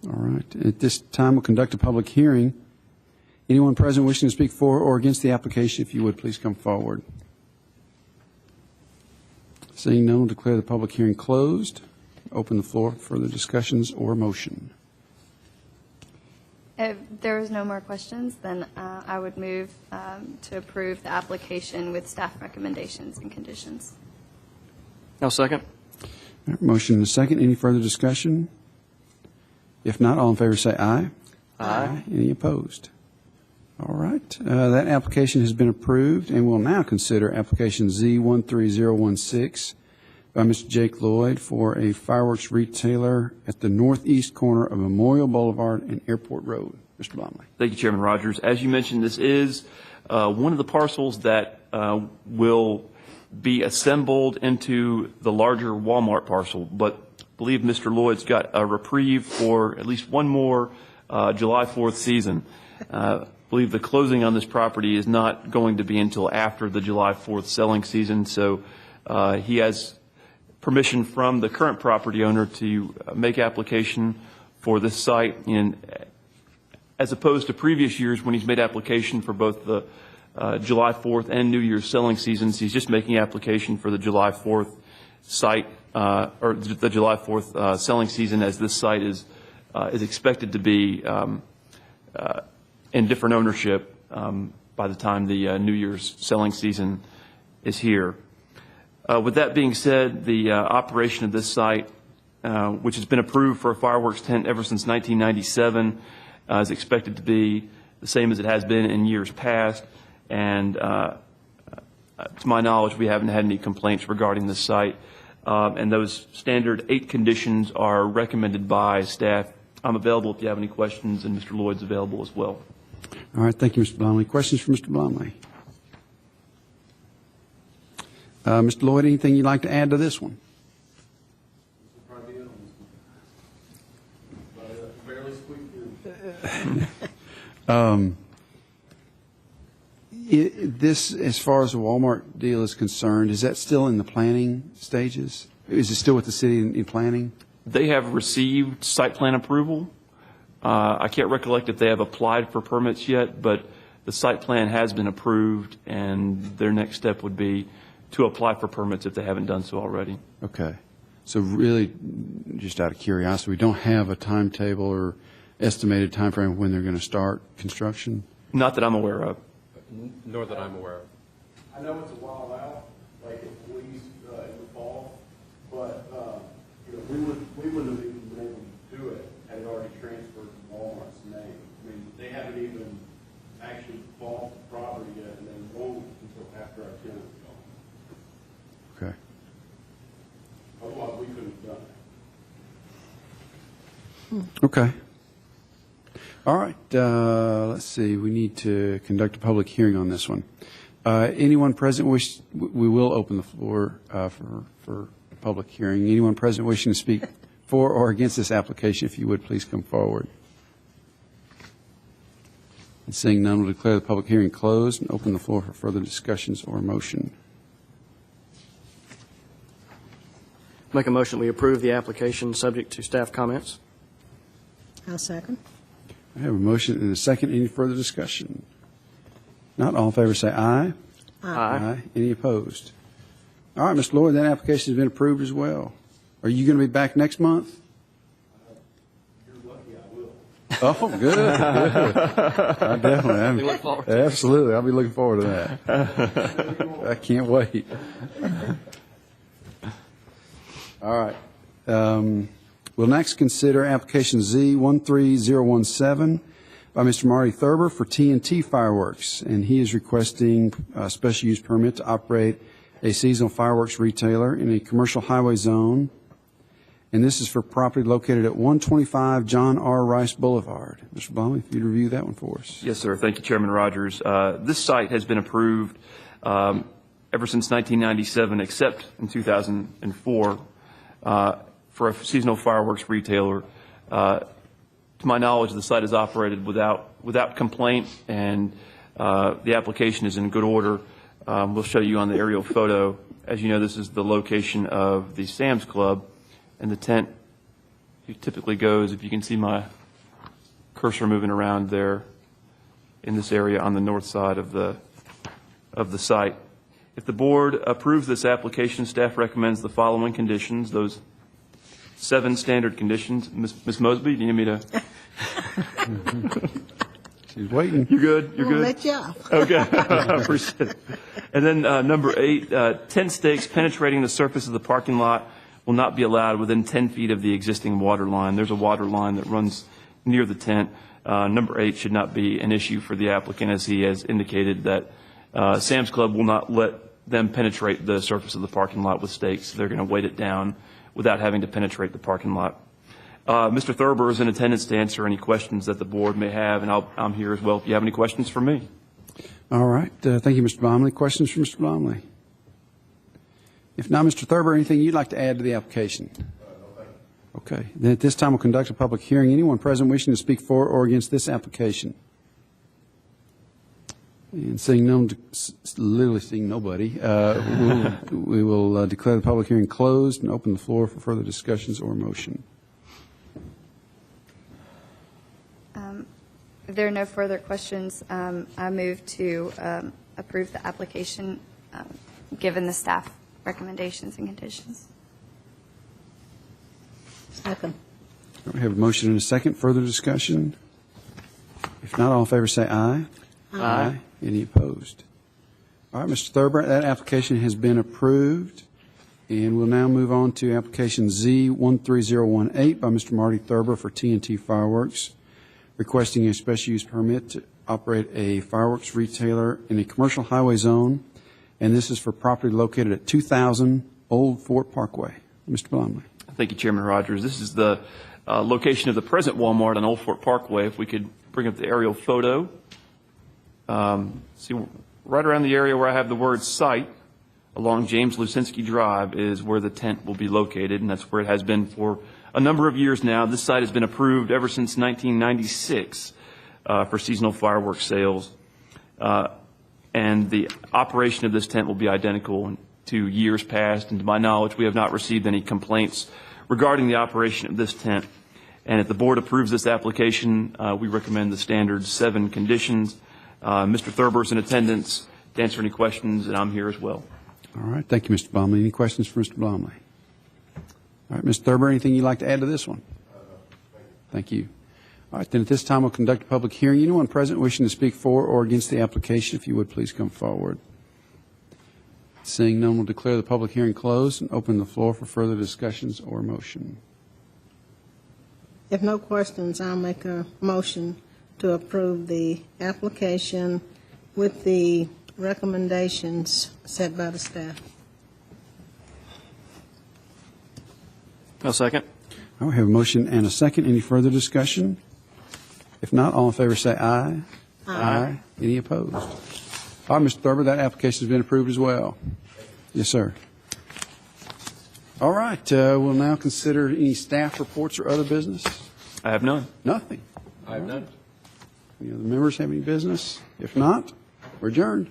All right. At this time, we'll conduct a public hearing. Anyone present wishing to speak for or against the application, if you would, please come forward. Seeing none, we'll declare the public hearing closed. Open the floor for further discussions or motion.
If there is no more questions, then I would move to approve the application with staff recommendations and conditions.
I'll second.
All right, motion and a second. Any further discussion? If not, all in favor say aye.
Aye.
Any opposed? All right. That application has been approved, and we'll now consider application Z13016 by Mr. Jake Lloyd for a fireworks retailer at the northeast corner of Memorial Boulevard and Airport Road. Mr. Blomley.
Thank you, Chairman Rogers. As you mentioned, this is one of the parcels that will be assembled into the larger Walmart parcel, but I believe Mr. Lloyd's got a reprieve for at least one more July 4th season. I believe the closing on this property is not going to be until after the July 4th selling season, so he has permission from the current property owner to make application for this site, as opposed to previous years when he's made application for both the July 4th and New Year's selling seasons. He's just making application for the July 4th site, or the July 4th selling season, as this site is expected to be in different ownership by the time the New Year's selling season is here. With that being said, the operation of this site, which has been approved for a fireworks tent ever since 1997, is expected to be the same as it has been in years past. And to my knowledge, we haven't had any complaints regarding this site. and those standard 8 conditions are recommended by staff. I'm available if you have any questions, and Mr. Lloyd's available as well.
All right, thank you, Mr. Blomley. Questions for Mr. Blomley? Mr. Lloyd, anything you'd like to add to this one? This, as far as the Walmart deal is concerned, is that still in the planning stages? Is it still with the city in planning?
They have received site plan approval. I can't recollect if they have applied for permits yet, but the site plan has been approved, and their next step would be to apply for permits if they haven't done so already.
Okay. So really, just out of curiosity, we don't have a timetable or estimated timeframe when they're going to start construction?
Not that I'm aware of.
Nor that I'm aware of.
I know it's a while out, like at least in the fall, but we wouldn't have even been able to do it had it already transferred to Walmart's name. I mean, they haven't even actually bought the property yet, and they won't until after our tenant's gone.
Okay.
Otherwise, we couldn't have done it.
Okay. All right. Let's see. We need to conduct a public hearing on this one. Anyone present we will open the floor for a public hearing. Anyone present wishing to speak for or against this application, if you would, please come forward. And seeing none, we'll declare the public hearing closed and open the floor for further discussions or motion.
Make a motion, we approve the application subject to staff comments.
I'll second.
I have a motion and a second. Any further discussion? Not all in favor say aye.
Aye.
Any opposed? All right, Mr. Lloyd, that application has been approved as well. Are you going to be back next month?
You're lucky I will.
Oh, good. I definitely.
We look forward to it.
Absolutely. I'll be looking forward to that. I can't wait. All right. We'll next consider application Z13017 by Mr. Marty Thurber for T&T Fireworks, and he is requesting a special use permit to operate a seasonal fireworks retailer in a commercial highway zone, and this is for property located at 125 John R. Rice Boulevard. Mr. Blomley, if you'd review that one for us.
Yes, sir. Thank you, Chairman Rogers. This site has been approved ever since 1997, except in 2004. For a seasonal fireworks retailer. To my knowledge, the site is operated without complaint, and the application is in good order. We'll show you on the aerial photo. As you know, this is the location of the Sam's Club, and the tent typically goes, if you can see my cursor moving around there, in this area on the north side of the site. If the board approves this application, staff recommends the following conditions, those 7 standard conditions. Ms. Mosby, do you need me to?
She's waiting.
You're good? You're
We'll
good?
let you off.
Okay. I appreciate it. And then number 8, tent stakes penetrating the surface of the parking lot will not be allowed within 10 feet of the existing water line. There's a water line that runs near the tent. Number 8 should not be an issue for the applicant, as he has indicated that Sam's Club will not let them penetrate the surface of the parking lot with stakes. They're going to weight it down without having to penetrate the parking lot. Mr. Thurber is in attendance to answer any questions that the board may have, and I'm here as well if you have any questions for me.
All right. Thank you, Mr. Blomley. Questions for Mr. Blomley? If not, Mr. Thurber, anything you'd like to add to the application? Okay. Then at this time, we'll conduct a public hearing. Anyone present wishing to speak for or against this application? And literally seeing nobody, we will declare the public hearing closed and open the floor for further discussions or motion.
If there are no further questions, I move to approve the application given the staff recommendations and conditions.
Second.
We have a motion and a second. Further discussion? If not, all in favor say aye. Aye. Any opposed? All right, Mr. Thurber, that application has been approved. And we'll now move on to application Z13018 by Mr. Marty Thurber for T&T Fireworks, requesting a special use permit to operate a fireworks retailer in a commercial highway zone. And this is for property located at 2000 Old Fort Parkway. Mr. Blomley.
Thank you, Chairman Rogers. This is the location of the present Walmart on Old Fort Parkway. If we could bring up the aerial photo. See, right around the area where I have the word site, along James Lucinski Drive, is where the tent will be located, and that's where it has been for a number of years now. This site has been approved ever since 1996 for seasonal fireworks sales. And the operation of this tent will be identical to years past, and to my knowledge, we have not received any complaints regarding the operation of this tent. And if the board approves this application, we recommend the standard 7 conditions. Mr. Thurber's in attendance to answer any questions, and I'm here as well.
All right. Thank you, Mr. Blomley. Any questions for Mr. Blomley? All right, Mr. Thurber, anything you'd like to add to this one? Thank you. All right, then at this time we'll conduct a public hearing. Anyone present wishing to speak for or against the application, if you would please come forward. Seeing none, we'll declare the public hearing closed and open the floor for further discussions or motion.
If no questions, I'll make a motion to approve the application with the recommendations set by the staff.
I'll second.
All right, we have a motion and a second. Any further discussion? If not, all in favor say aye. Aye. Any opposed? All right, Mr. Thurber, that application has been approved as well. Yes, sir. All right, we'll now consider any staff reports or other business.
I have none.
Nothing.
I have none.
Any other members have any business? If not, we're adjourned.